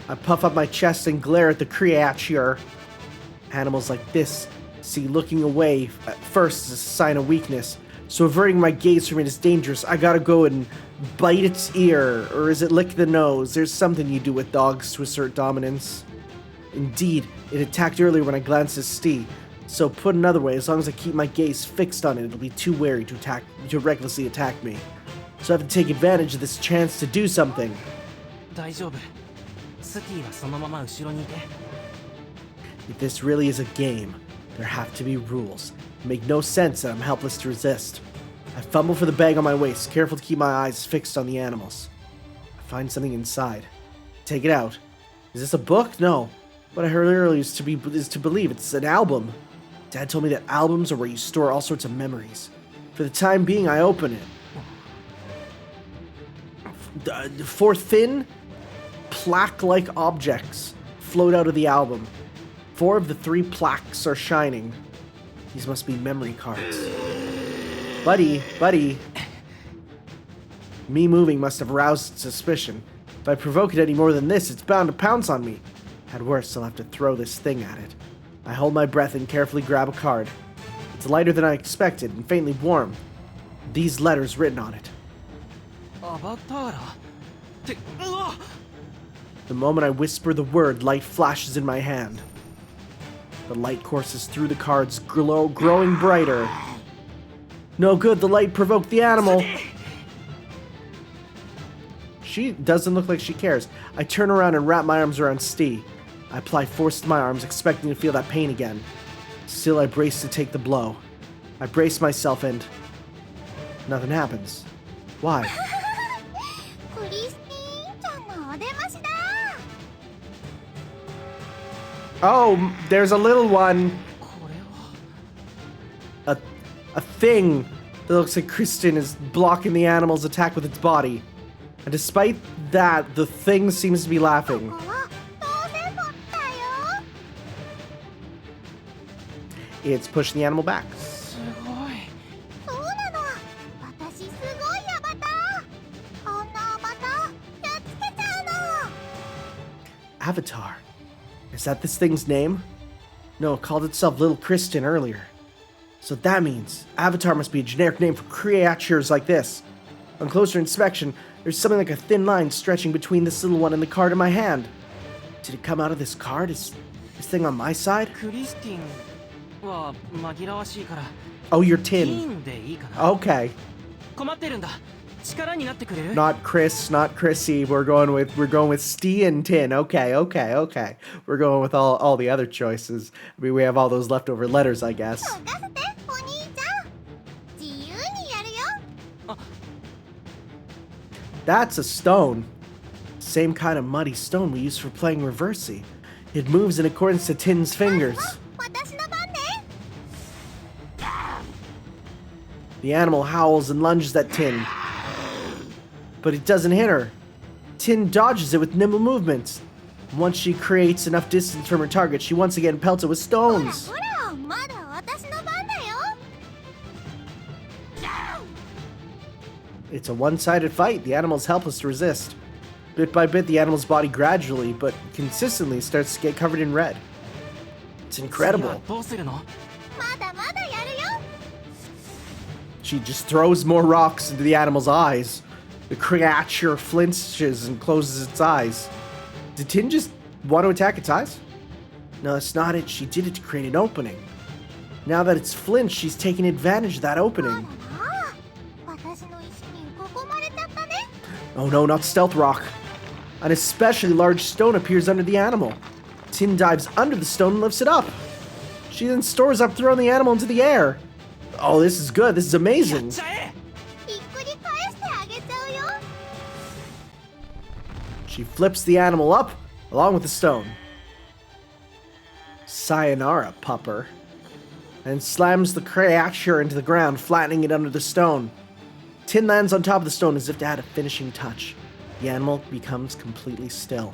I puff up my chest and glare at the creature. Animals like this see looking away at first as a sign of weakness, so averting my gaze from it is dangerous. I gotta go and bite its ear, or is it lick the nose? There's something you do with dogs to assert dominance. Indeed, it attacked earlier when I glanced at Steve. So put another way, as long as I keep my gaze fixed on it, it'll be too wary to recklessly attack me. So I have to take advantage of this chance to do something. If this really is a game, there have to be rules. It makes no sense that I'm helpless to resist. I fumble for the bag on my waist, careful to keep my eyes fixed on the animals. I find something inside. Take it out. Is this a book? No. What I heard earlier is to believe it's an album. Dad told me that albums are where you store all sorts of memories. For the time being, I open it. 4 thin, plaque-like objects float out of the album. 4 of the 3 plaques are shining. These must be memory cards. Buddy. Me moving must have roused suspicion. If I provoke it any more than this, it's bound to pounce on me. At worst, I'll have to throw this thing at it. I hold my breath and carefully grab a card. It's lighter than I expected and faintly warm. These letters written on it. The moment I whisper the word, light flashes in my hand. The light courses through the cards, growing brighter. No good, the light provoked the animal. She doesn't look like she cares. I turn around and wrap my arms around Stee. I apply force to my arms, expecting to feel that pain again. Still, I brace to take the blow. I brace myself and... nothing happens. Why? Oh, there's a little one. A thing that looks like Kristen is blocking the animal's attack with its body. And despite that, the thing seems to be laughing. It's pushing the animal back. Avatar. Is that this thing's name? No, it called itself Little Kristen earlier. So that means Avatar must be a generic name for creatures like this. On closer inspection, there's something like a thin line stretching between this little one and the card in my hand. Did it come out of this card? Is this thing on my side? Oh, you're Tin. Okay. Not Chris, not Chrissy. We're going with Stee and Tin. Okay. We're going with all the other choices. I mean, we have all those leftover letters, I guess. That's a stone. Same kind of muddy stone we use for playing Reversi. It moves in accordance to Tin's fingers. The animal howls and lunges at Tin. But it doesn't hit her. Tin dodges it with nimble movements. Once she creates enough distance from her target, she once again pelts it with stones. It's a one-sided fight. The animal's helpless to resist. Bit by bit, the animal's body gradually, but consistently starts to get covered in red. It's incredible. She just throws more rocks into the animal's eyes. The creature flinches and closes its eyes. Did Tin just want to attack its eyes? No, that's not it. She did it to create an opening. Now that it's flinched, she's taking advantage of that opening. Oh no, not Stealth Rock. An especially large stone appears under the animal. Tin dives under the stone and lifts it up. She then stores up, throwing the animal into the air. Oh, this is good. This is amazing. She flips the animal up, along with the stone. Sayonara, pupper. And slams the creature into the ground, flattening it under the stone. Tin lands on top of the stone as if to add a finishing touch. The animal becomes completely still.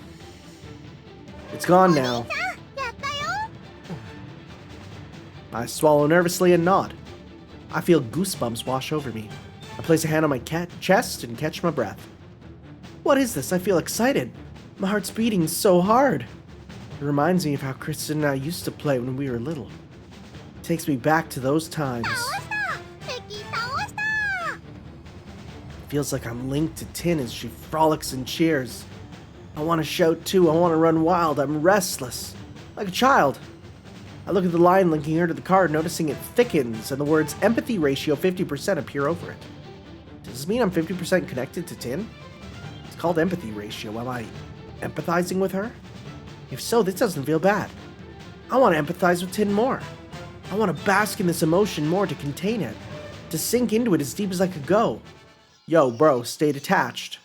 It's gone now. I swallow nervously and nod. I feel goosebumps wash over me. I place a hand on my chest and catch my breath. What is this? I feel excited. My heart's beating so hard. It reminds me of how Kristen and I used to play when we were little. It takes me back to those times. It feels like I'm linked to Tin as she frolics and cheers. I want to shout too. I want to run wild. I'm restless. Like a child. I look at the line linking her to the card, noticing it thickens, and the words empathy ratio 50% appear over it. Does this mean I'm 50% connected to Tin? It's called empathy ratio. Am I empathizing with her? If so, this doesn't feel bad. I want to empathize with Tin more. I want to bask in this emotion more, to contain it, to sink into it as deep as I could go. Yo, bro, stay detached.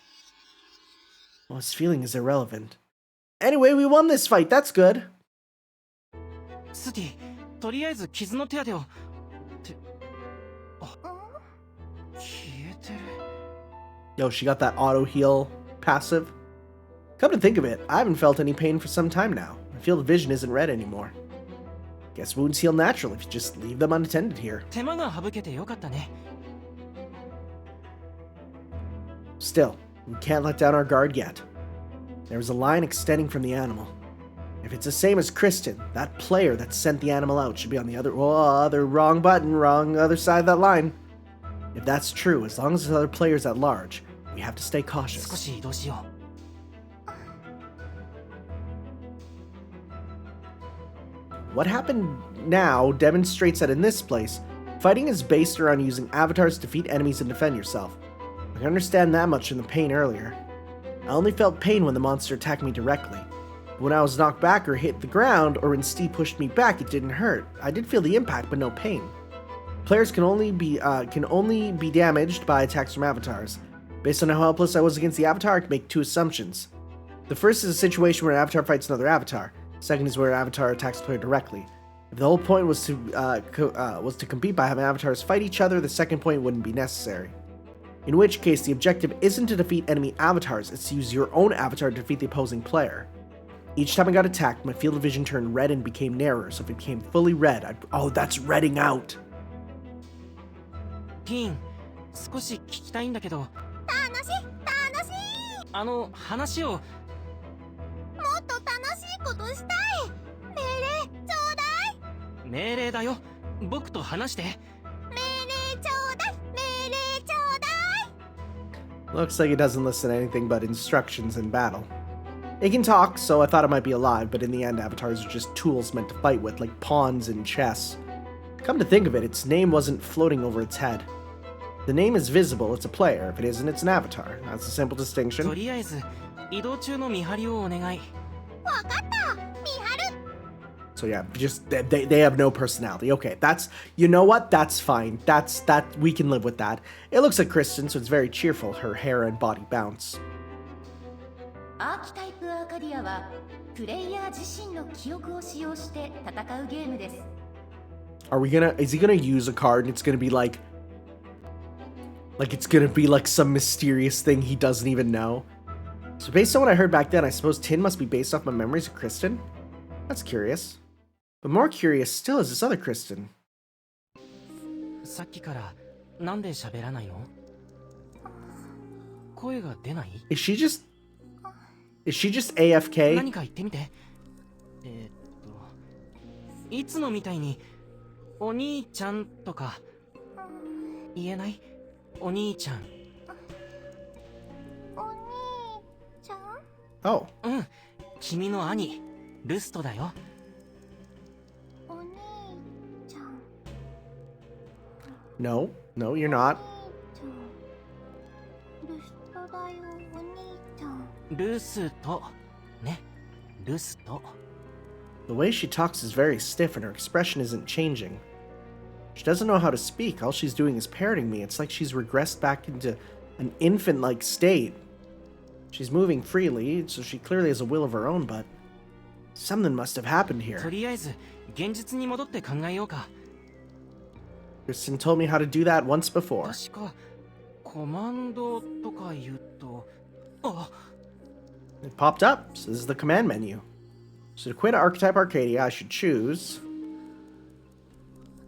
Well, this feeling is irrelevant. Anyway, we won this fight. That's good. Yo, she got that auto heal passive. Come to think of it, I haven't felt any pain for some time now. I feel the vision isn't red anymore. Guess wounds heal naturally if you just leave them unattended here. Still, we can't let down our guard yet. There is a line extending from the animal. If it's the same as Kristen, that player that sent the animal out should be on the wrong button, wrong other side of that line. If that's true, as long as there's other players at large, we have to stay cautious. What happened now demonstrates that in this place, fighting is based around using avatars to defeat enemies and defend yourself. I can understand that much from the pain earlier. I only felt pain when the monster attacked me directly. But when I was knocked back or hit the ground, or when Steve pushed me back, it didn't hurt. I did feel the impact, but no pain. Players can only be damaged by attacks from avatars. Based on how helpless I was against the avatar, I can make two assumptions. The first is a situation where an avatar fights another avatar. The second is where an avatar attacks the player directly. If the whole point was to compete by having avatars fight each other, the second point wouldn't be necessary. In which case, the objective isn't to defeat enemy avatars, it's to use your own avatar to defeat the opposing player. Each time I got attacked, my field of vision turned red and became narrower, so if it became fully red, oh, that's redding out. ティーン、少し聞きたいんだけど。楽しい話を。もっと楽しいことしたい。命令ちょうだい。命令だよ。僕と話して。命令ちょうだい。命令ちょうだい。 Looks like it doesn't listen to anything but instructions in battle. It can talk, so I thought it might be alive, but in the end, avatars are just tools meant to fight with, like pawns in chess. Come to think of it, its name wasn't floating over its head. The name is visible, it's a player. If it isn't, it's an avatar. That's a simple distinction. とりあえず、移動中の見張りをお願い。わかった。見張る。 So yeah, just they have no personality. Okay, that's, you know what? That's fine. That we can live with that. It looks like Kristen, so it's very cheerful. Her hair and body bounce. アーキタイプアーカディアはプレイヤー自身の記憶を使用して戦うゲームです。 Is he gonna use a card and it's gonna be like it's gonna be like some mysterious thing he doesn't even know? So based on what I heard back then, I suppose Tin must be based off my memories of Kristen? That's curious. But more curious still is this other Kristen. さっきからなんで喋らないの？声が出ない？ Is she just AFK? 何か言ってみて。いつもみたいにお兄ちゃんとか言えない？お兄ちゃん。お兄ちゃん？ Oh. うん、君の兄、ルストだよ。お兄ちゃん。 No, you're not. 留守だよ、お兄ちゃん。ルスト。ね、ルスト。The way she talks is very stiff and her expression isn't changing. She doesn't know how to speak. All she's doing is parroting me. It's like she's regressed back into an infant-like state. She's moving freely, so she clearly has a will of her own, but something must have happened と here. りあえず、現実に戻って考えようか。Kristen told me how to do that once before. 確か、コマンドとか言うと、あ、It popped up. So this is the command menu. So to quit Archetype Arcadia, I should choose...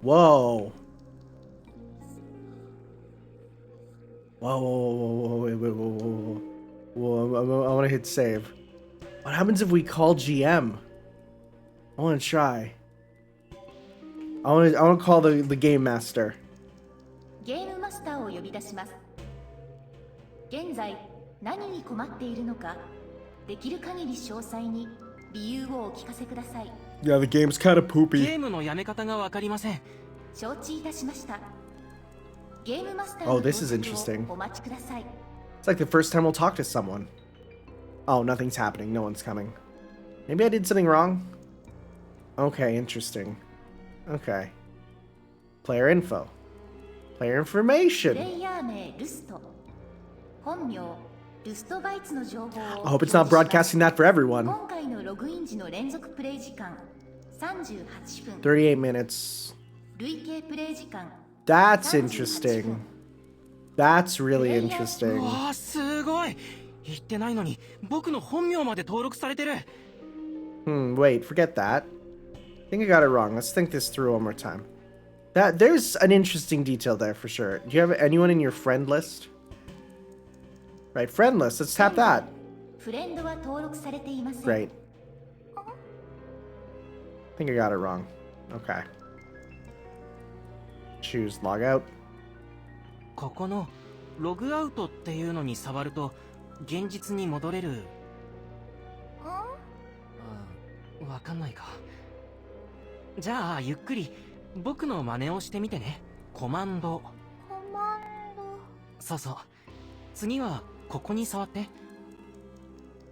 Whoa. Whoa, wait. Whoa, I want to hit save. What happens if we call GM? I want to try. I want to call the game master. ゲームマスターを呼び出します。現在何に困っているのか、できる限り詳細に理由をお聞かせください。 Yeah, the game's kind of ゲ poopy. ームのやめ方がわかりません。承知いたしました。ゲームマスター Oh, の this is 到着 interesting. をお待ちください。 It's like the first time we'll talk to someone. Oh, nothing's happening. No one's coming. Maybe I did something wrong? Okay, interesting. Okay. Player info. Player プレ information. イヤー名ルスト。本名ルストバイツの情報を I hope it's not broadcasting that for everyone. 今回のログイン時の連続プレイ時間38分。 38 minutes. 累計プレイ時間 That's interesting. That's really interesting. わあ、すごい。言ってないのに、僕の本名まで登録されてる。Wait, forget that. I think I got it wrong. Let's think this through one more time. There's an interesting detail there for sure. Do you have anyone in your friend list? Right, friend list. Let's tap that. フレンドは登録されていません。 Great. I think I got it wrong. Okay. Choose log out. ここのログアウトっていうのに触ると現実に戻れる。わかんないか。じゃあゆっくり僕の真似をしてみてね。コマンド。コマンド。そうそう。次はここに触って。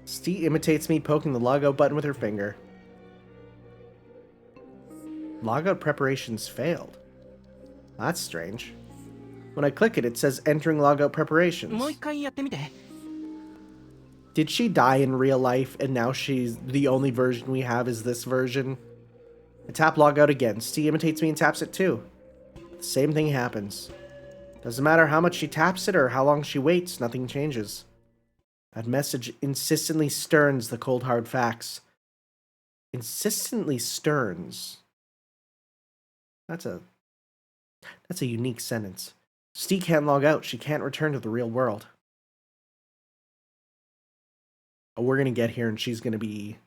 Steve imitates me poking the logout button with her finger. Logout preparations failed. That's strange. When I click it, it says entering logout preparations. もう一回やってみて。Did she die in real life and now she's the only version we have is this version? I tap logout again. Steve imitates me and taps it too. The same thing happens. Doesn't matter how much she taps it or how long she waits, nothing changes. That message insistently sterns the cold hard facts. Insistently sterns. That's a unique sentence. Steve can't log out. She can't return to the real world. Oh, we're gonna get here and she's gonna be...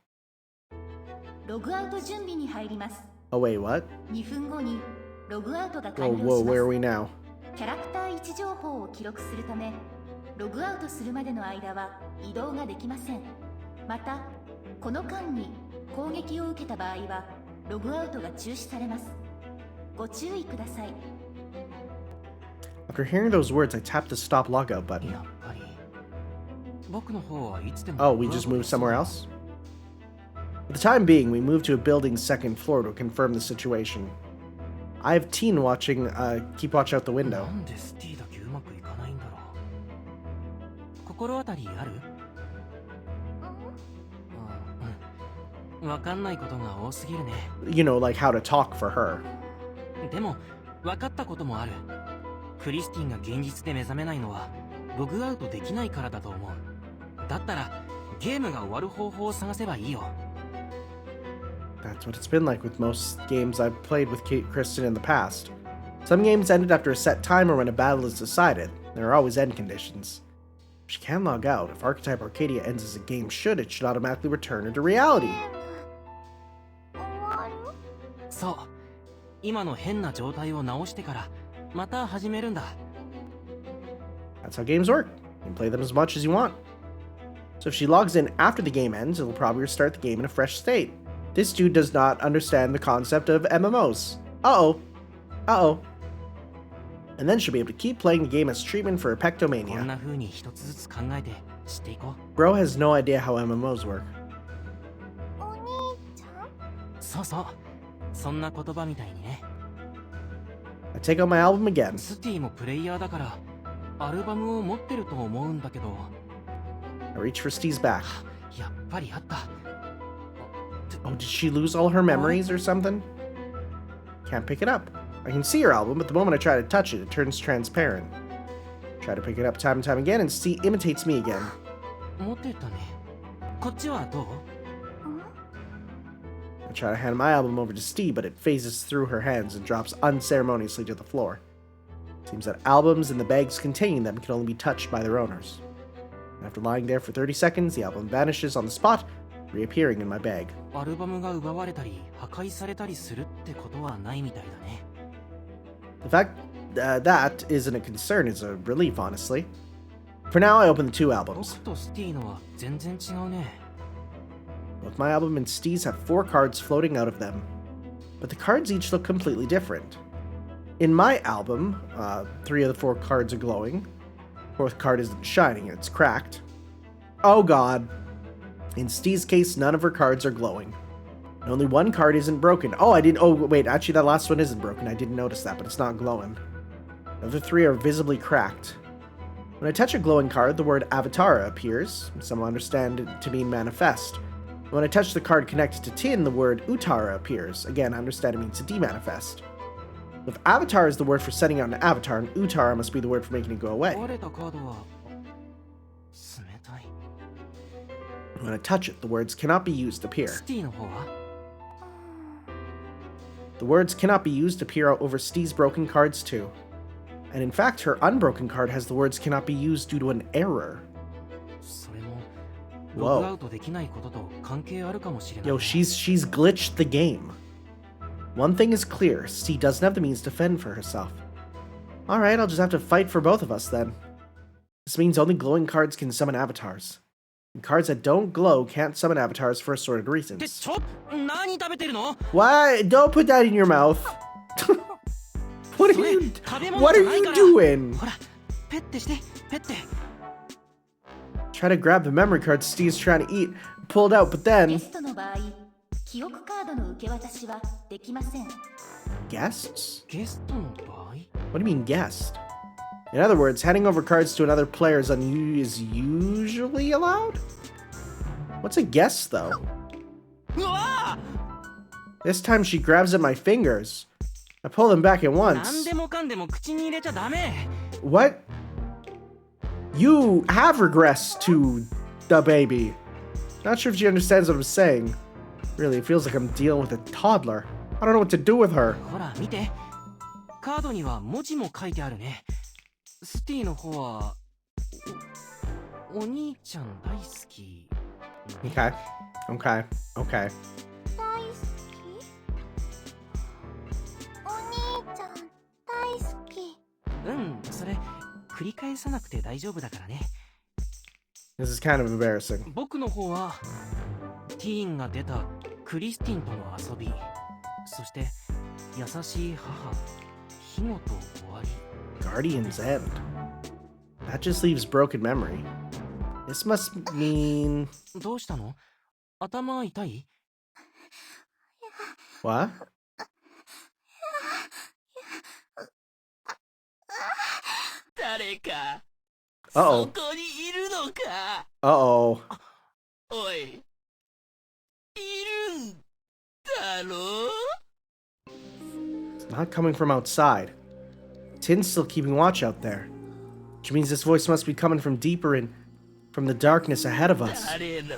ログアウト準備に入ります。 Oh, wait, what? 2分後にログアウトが Whoa, 完了 whoa, しま where are す。 we now? キャラクター位置情報を記録するため、ログアウトするまでの間は移動ができません。また、この間に攻撃を受けた場合はログアウトが中止されます。ご注意ください。 After hearing those words, I tapped the stop logout button. やっぱり僕の方はいつでも Oh, we just moved somewhere else? For the time being, we moved to a building's second floor to confirm the situation. I have Teen watching, keep watch out the な window. んでスティだけうまくいかないんだろう。心当たりある？わかんないことが多すぎるね。 You know, like how to talk for her. でも分かったこともある。クリスティンが現実で目覚めないのはログアウトできないからだと思う。だったらゲームが終わる方法を探せばいいよ。 That's what it's been like with most games I've played with Kristen in the past. Some games ended after a set time or when a battle is decided. There are always end conditions. She can log out. If Archetype Arcadia ends as a game should, it should automatically return her to reality. 終わる？そう。今の変な状態を直してからまた始めるんだ。 That's how games work. You can play them as much as you want. So if she logs in after the game ends, it'll probably restart the game in a fresh state. This dude does not understand the concept of MMOs. Uh-oh. Uh-oh. And then she'll be able to keep playing the game as treatment for her こん pectomania. な風に一つずつ考えてしていこう。 Bro has no idea how MMOs work. お兄ちゃん？そうそう。そんな言葉みたいにね。 I take out my album again. スティもプレイヤーだからアルバムを持ってると思うんだけど。 I reach for Steve's back. やっぱりあった。 Oh, did she lose all her memories or something? Can't pick it up. I can see her album, but the moment I try to touch it, it turns transparent. Try to pick it up time and time again, and Steve imitates me again. 持ってたね。こっちはどう？ I try to hand my album over to Steve, but it phases through her hands and drops unceremoniously to the floor. Seems that albums and the bags containing them can only be touched by their owners. After lying there for 30 seconds, the album vanishes on the spot, reappearing in my bag. アルバムが奪われたり破壊されたりするってことはないみたいだね。 The fact that isn't a concern is a relief, honestly. For now, I open the two 僕 albums. とスティのは全然違うね。 Both my album and Steve's have 4 cards floating out of them, but the cards each look completely different. In my album, 3 of the 4 cards are glowing. 4th card isn't shining, it's cracked. Oh god. In Steve's case, none of her cards are glowing. And only 1 card isn't broken. Oh, wait, actually that last one isn't broken. I didn't notice that, but it's not glowing. The other 3 are visibly cracked. When I touch a glowing card, the word Avatara appears. Some understand it to mean manifest. When I touch the card connected to Tin, the word Utara appears. Again, I understand it means to demanifest. If Avatar is the word for sending out an avatar, and Utara must be the word for making it go away. 壊れたカードは冷たい。 When I touch it, the words cannot be used appear. スティの方は The words cannot be used appear over Steve's broken cards too. And in fact, her unbroken card has the words cannot be used due to an error. それも Whoa. ログアウトできないことと関係あるかもしれない。 Yo, she's glitched the game. One thing is clear, Steve doesn't have the means to fend for herself. Alright, I'll just have to fight for both of us then. This means only glowing cards can summon avatars. Cards that don't glow can't summon avatars for assorted って reasons. ちょ何食べてるの？ Why? Don't put that in your mouth. What are それ you? 食べ物 What じ are ゃない you から。 doing? ほらペッてしてペッて。 Try to grab the memory card Steve's trying to eat. Pulled out, but ゲ then ストの場合記憶カードの受け渡しはできません。 guests? ゲストの場合？ What do you mean guest? In other words, handing over cards to another player is usually allowed? What's a guest, though? うわ This time she grabs at my fingers. I pull them back at ー！何 once. でもかんでも口に入れちゃダメ。 What? You have regressed to the baby. Not sure if she understands what I'm saying. Really, it feels like I'm dealing with a toddler. I don't know what to do with her. ほら見て。カードには文字も書いてあるね。スティの方はお兄ちゃん大好き。 Okay. Okay. Okay. 大好きお兄ちゃん大好きうん、それ繰り返さなくて大丈夫だからね。 This is kind of embarrassing. 僕の方はティーンが出たクリスティンとの遊び、そして優しい母ヒゴと終わり。 Guardian's End. That just leaves broken memory. This must mean... どうしたの？頭痛い？ What? 誰か Uh-oh. そこにいるのか？ Uh-oh. おい、いるんだろ？ It's not coming from outside. Tin's still keeping watch out there. Which means this voice must be coming from deeper in... from the darkness ahead of us. 誰の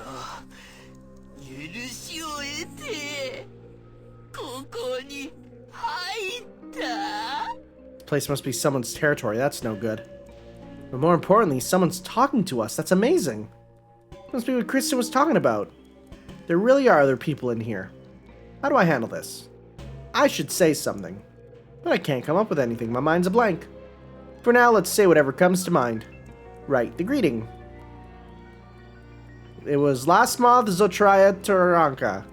許しを得てここに入った？ This place must be someone's territory. That's no good. But more importantly, someone's talking to us. That's amazing. Must be what Kristen was talking about. There really are other people in here. How do I handle this? I should say something. But I can't come up with anything. My mind's a blank. For now, let's say whatever comes to mind. Right, the greeting. It was last month, Zotria Turanka.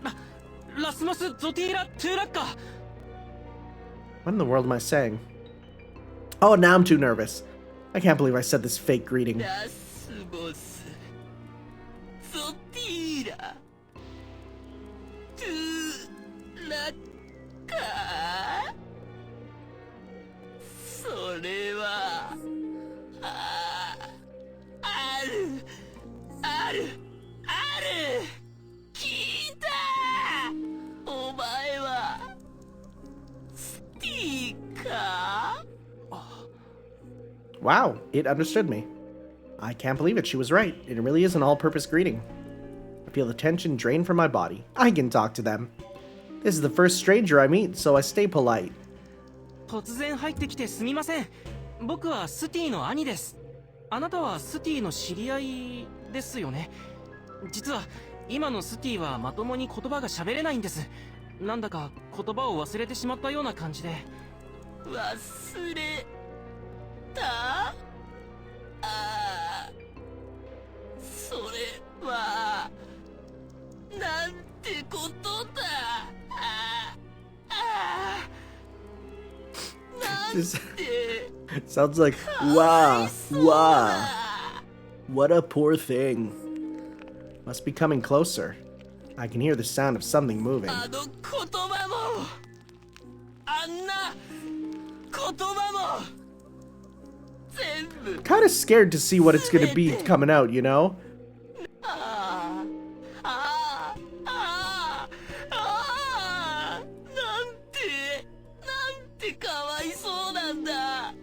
ラスマス・ゾティーラ・トゥーラッカ。 What in the world am I saying? Oh, now I'm too nervous. I can't believe I said this fake greeting. ラスボスゾティーラトゥーラッカ。それはあるあるある。聞いた。お前はスティーか？ Wow, it understood me. I can't believe it. She was right. It really is an all-purpose greeting. I feel the tension drain from my body. I can talk to them. This is the first stranger I meet, so I stay polite. 突然入ってきてすみません。僕はスティの兄です。あなたはスティの知り合いですよね。実は今のスティはまともに言葉が喋れないんです。なんだか言葉を忘れてしまったような感じで。忘れた？それはなんてことだ。This sounds like, wah, wah. What a poor thing. Must be coming closer. I can hear the sound of something moving. あの言葉もあんな言葉も全部 Kind of scared to see what it's gonna be coming out, you know? なんてかわいそうなんだ。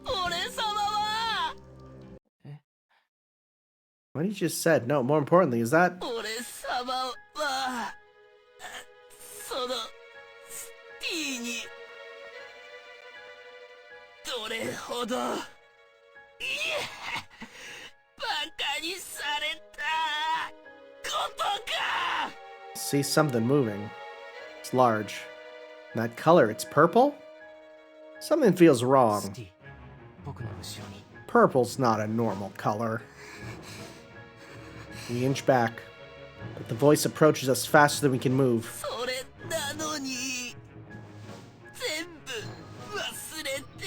俺様は What he just said. No, more importantly, is that... 俺様はそのスティにどれほどバカにされたことか。 See something moving. It's large. That color, it's purple? Something feels ス wrong. ティ、僕の後ろに Purple's not a normal color. We inch back, but the voice approaches us faster than we can move. それなのに全部忘れて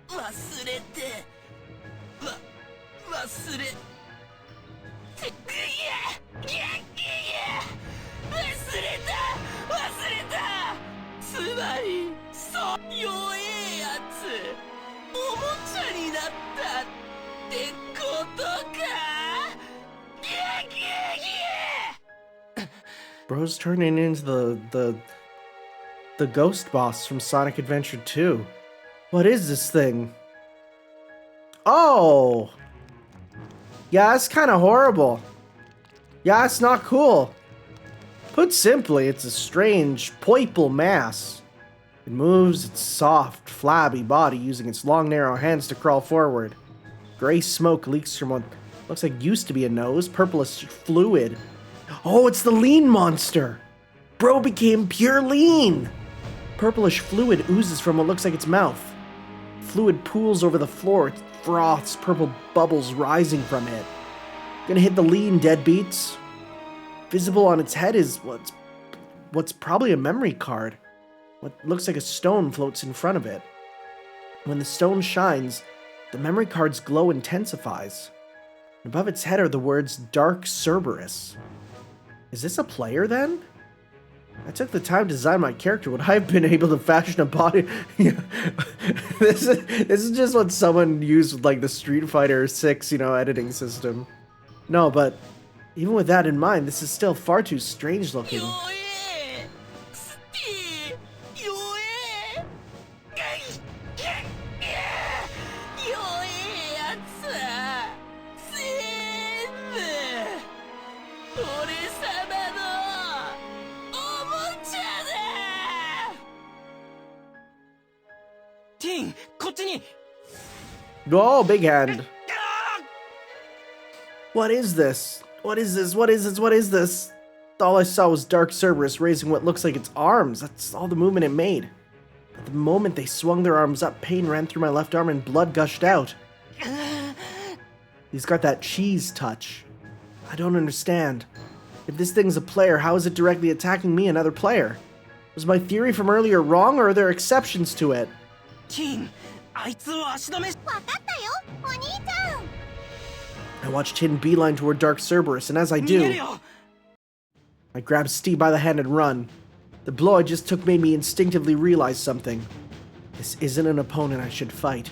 忘れて忘れて忘れたつまり弱えやつおもちゃになったってことか Bro's turning into the ghost boss from Sonic Adventure 2. What is this thing? Oh! Yeah, that's kind of horrible. Yeah, it's not cool. Put simply, it's a strange, purple mass. It moves its soft, flabby body using its long, narrow hands to crawl forward. Gray smoke leaks from what looks like used to be a nose, purplish fluid. Oh, it's the lean monster! Bro became pure lean! Purplish fluid oozes from what looks like its mouth. Fluid pools over the floor, it froths, purple bubbles rising from it. Gonna hit the lean, deadbeats. Visible on its head is what's probably a memory card. What looks like a stone floats in front of it. When the stone shines, the memory card's glow intensifies. Above its head are the words Dark Cerberus. Is this a player then? I took the time to design my character. Would I have been able to fashion a body? This is just what someone used with like the Street Fighter 6, editing system. No, but even with that in mind, this is still far too strange looking. Oh, big hand. What is this? What is this? What is this? What is this? All I saw was Dark Cerberus raising what looks like its arms. That's all the movement it made. At the moment they swung their arms up, pain ran through my left arm and blood gushed out. He's got that cheese touch. I don't understand. If this thing's a player, how is it directly attacking me, another player? Was my theory from earlier wrong, or are there exceptions to it? I watched Tin beeline toward Dark Cerberus, and as I do, I grab Steve by the hand and run. The blow I just took made me instinctively realize something. This isn't an opponent I should fight.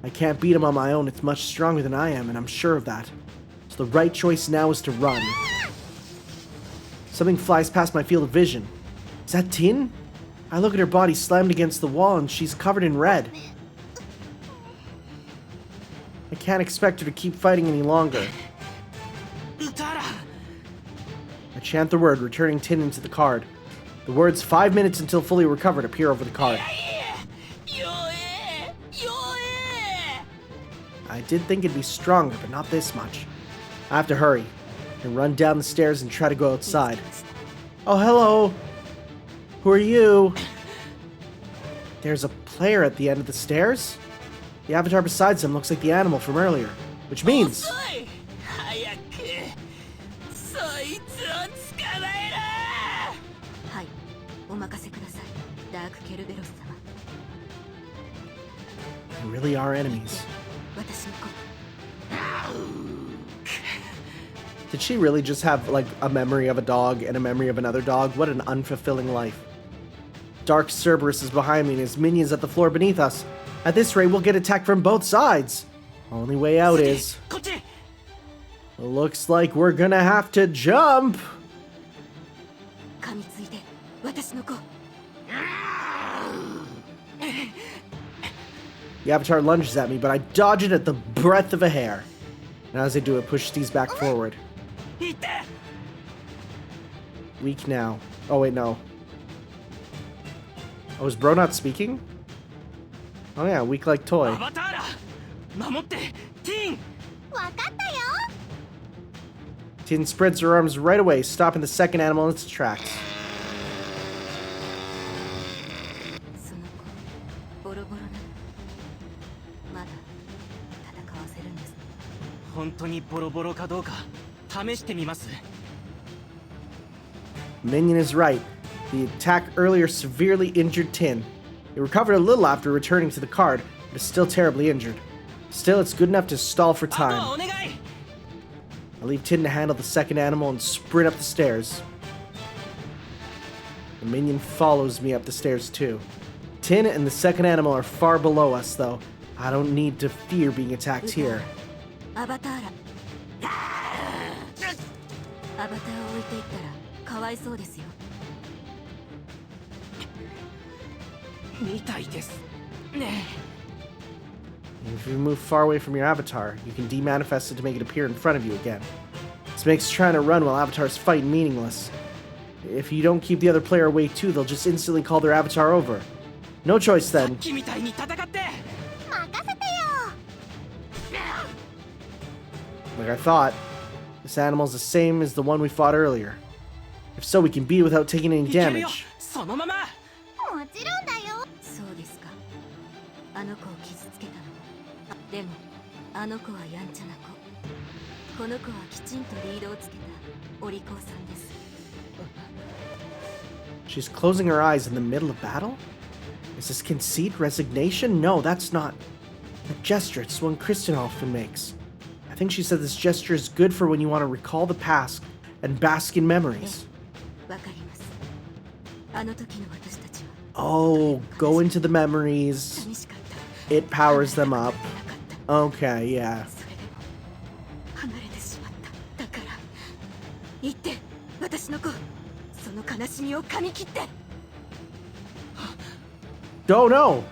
I can't beat him on my own, it's much stronger than I am, and I'm sure of that. So the right choice now is to run. Something flies past my field of vision. Is that Tin? I look at her body slammed against the wall, and she's covered in red. I can't expect her to keep fighting any longer. I chant the word, returning Tin into the card. The words 5 minutes until fully recovered appear over the card. I did think it'd be stronger, but not this much. I have to hurry and run down the stairs and try to go outside. Oh, hello! Who are you? There's a player at the end of the stairs? The avatar beside him looks like the animal from earlier, which means... They really are enemies. Did she really just have, like, a memory of a dog and a memory of another dog? What an unfulfilling life. Dark Cerberus is behind me and his minions at the floor beneath us. At this rate, we'll get attacked from both sides. Only way out is... Looks like we're gonna have to jump! The avatar lunges at me, but I dodge it at the breadth of a hair. And as I do, it pushes these back forward. Weak now. Oh wait, no. Oh, is Bro not speaking? Oh yeah, weak like toy. Tin spreads her arms right away, stopping the second animal in its tracks. 試してみます。 Minion is right. The attack earlier severely injured Tin. He recovered a little after returning to the card, but is still terribly injured. Still, it's good enough to stall for あとは time. お願い。 I leave Tin to handle the second animal and sprint up the stairs. The minion follows me up the stairs too. Tin and the second animal are far below us, though. I don't need to fear being attacked here. アバターらアバターを置いていったらかわいそうですよ。 みたいですね。 If you move far away from your avatar, you can demanifest it to make it appear in front of you again. This makes trying to run while avatars fight meaningless. If you don't keep the other player away too, they'll just instantly call their avatar over. No choice さっ then. きみたいに戦って。 任せてよ。 Like I thought, this animal's the same as the one we fought earlier. If so, we can beat it without taking any いけるよ。 damage. そのまま。 もちろんだよ。そうですか。あの子を傷つけたのは。でもあの子はやんちゃな子。この子はきちんとリードをつけたお利口さんです。 She's closing her eyes in the middle of battle? Is this conceit, resignation? No, that's not. The gesture, it's one Kristen often makes. I think she said this gesture is good for when you want to recall the past and bask in memories. わかります。あの時の私たちは Oh, go into the memories. 寂しかった。 It powers them up. 離れたくなかっ Okay, yeah. た。それでも離れてしまった。だから言って私の子その悲しみを噛み切って。 Oh no!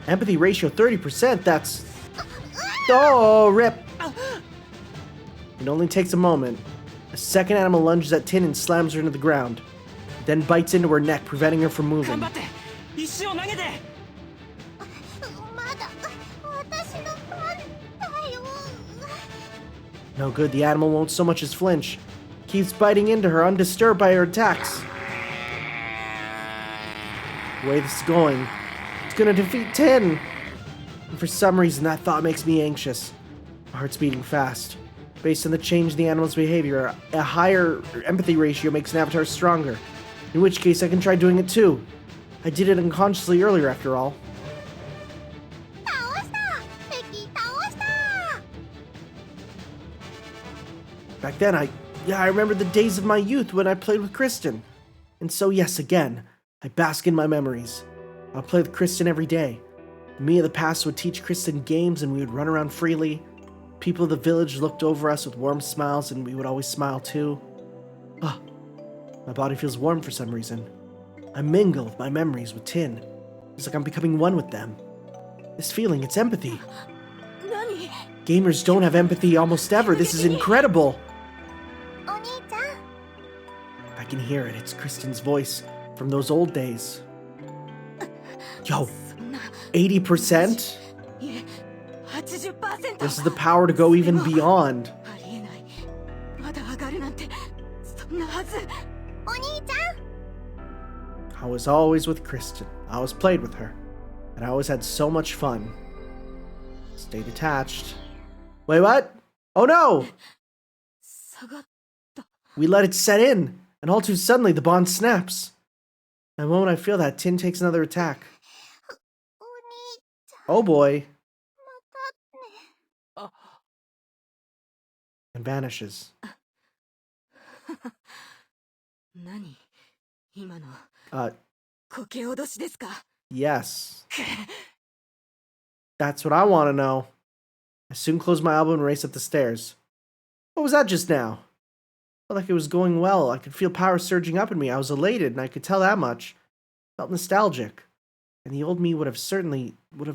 Empathy ratio 30%, that's... Oh, rip! It only takes a moment. A second animal lunges at Tin and slams her into the ground. Then bites into her neck, preventing her from 頑 moving. 張って。石を投げて。 まだ私の番だよ。 No good, the animal won't so much as flinch. Keeps biting into her, undisturbed by her attacks. The way this is going, it's gonna defeat Tin! And for some reason, that thought makes me anxious. My heart's beating fast. Based on the change in the animal's behavior, a higher empathy ratio makes an avatar stronger. In which case, I can try doing it too. I did it unconsciously earlier, after all. 倒した敵倒した。 Back then, I remember the days of my youth when I played with Kristen. And so, yes, again, I bask in my memories. I'll play with Kristen every day. Me of the past would teach Kristen games and we would run around freely. People of the village looked over us with warm smiles and we would always smile too. Ah, my body feels warm for some reason. I mingle with my memories with Tin. It's like I'm becoming one with them. This feeling, it's empathy. 何？ Gamers don't have empathy almost ever. This is incredible. お兄ちゃん。 I can hear it. It's Kristen's voice from those old days. Yo, そんな 80%? いえ80%。 This is the power to go even beyond. ありえない。まだ上がるなんてそんなはず。お兄ちゃん。 I was always with Kristen. I always played with her. And I always had so much fun. Stay detached. Wait, what? Oh no! 下がった。 We let it set in, and all too suddenly the bond snaps. The moment I feel that, Tin takes another attack. お兄ちゃん。 Oh boy. またね。 And vanishes. 何？今の Uh, こけ脅しですか？ yes. That's what I want to know. I soon closed my elbow and raced up the stairs. What was that just now? Felt like it was going well. I could feel power surging up in me. I was elated, and I could tell that much. Felt nostalgic. And the old me would have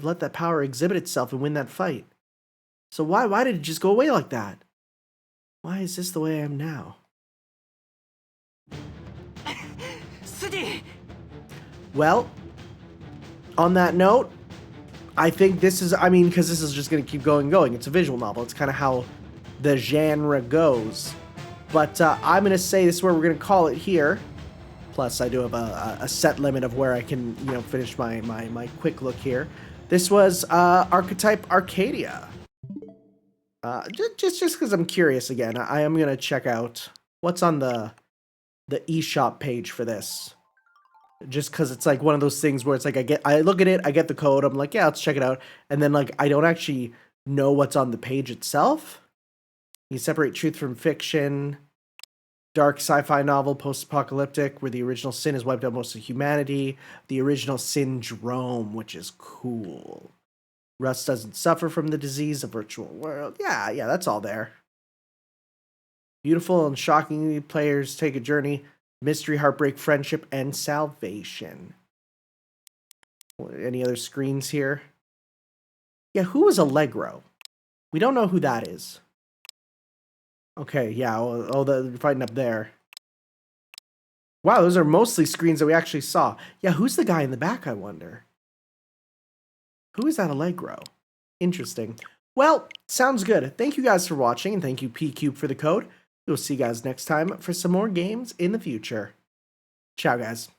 let that power exhibit itself and win that fight. So why did it just go away like that? Why is this the way I am now? スティ。 Well, on that note, I think this is, because this is just going to keep going. It's a visual novel. It's kind of how the genre goes. But I'm going to say this is where we're going to call it here. Plus, I do have a set limit of where I can, finish my quick look here. This was Archetype Arcadia. Just because I'm curious again, I am gonna check out what's on the eShop page for this. Just because it's like one of those things where it's like I look at it, I get the code, I'm like, yeah, let's check it out, and then like I don't actually know what's on the page itself. You separate truth from fiction. Dark sci-fi novel, post-apocalyptic, where the original sin has wiped out most of humanity. The original syndrome, which is cool. Russ doesn't suffer from the disease, a virtual world. Yeah, that's all there. Beautiful and shockingly, players take a journey. Mystery, heartbreak, friendship, and salvation. Any other screens here? Yeah, who is Allegro? We don't know who that is. Okay, yeah, oh, they're fighting up there. Wow, those are mostly screens that we actually saw. Yeah, who's the guy in the back, I wonder? Who is that Allegro? Interesting. Well, sounds good. Thank you guys for watching, and thank you PQube for the code. We'll see you guys next time for some more games in the future. Ciao, guys.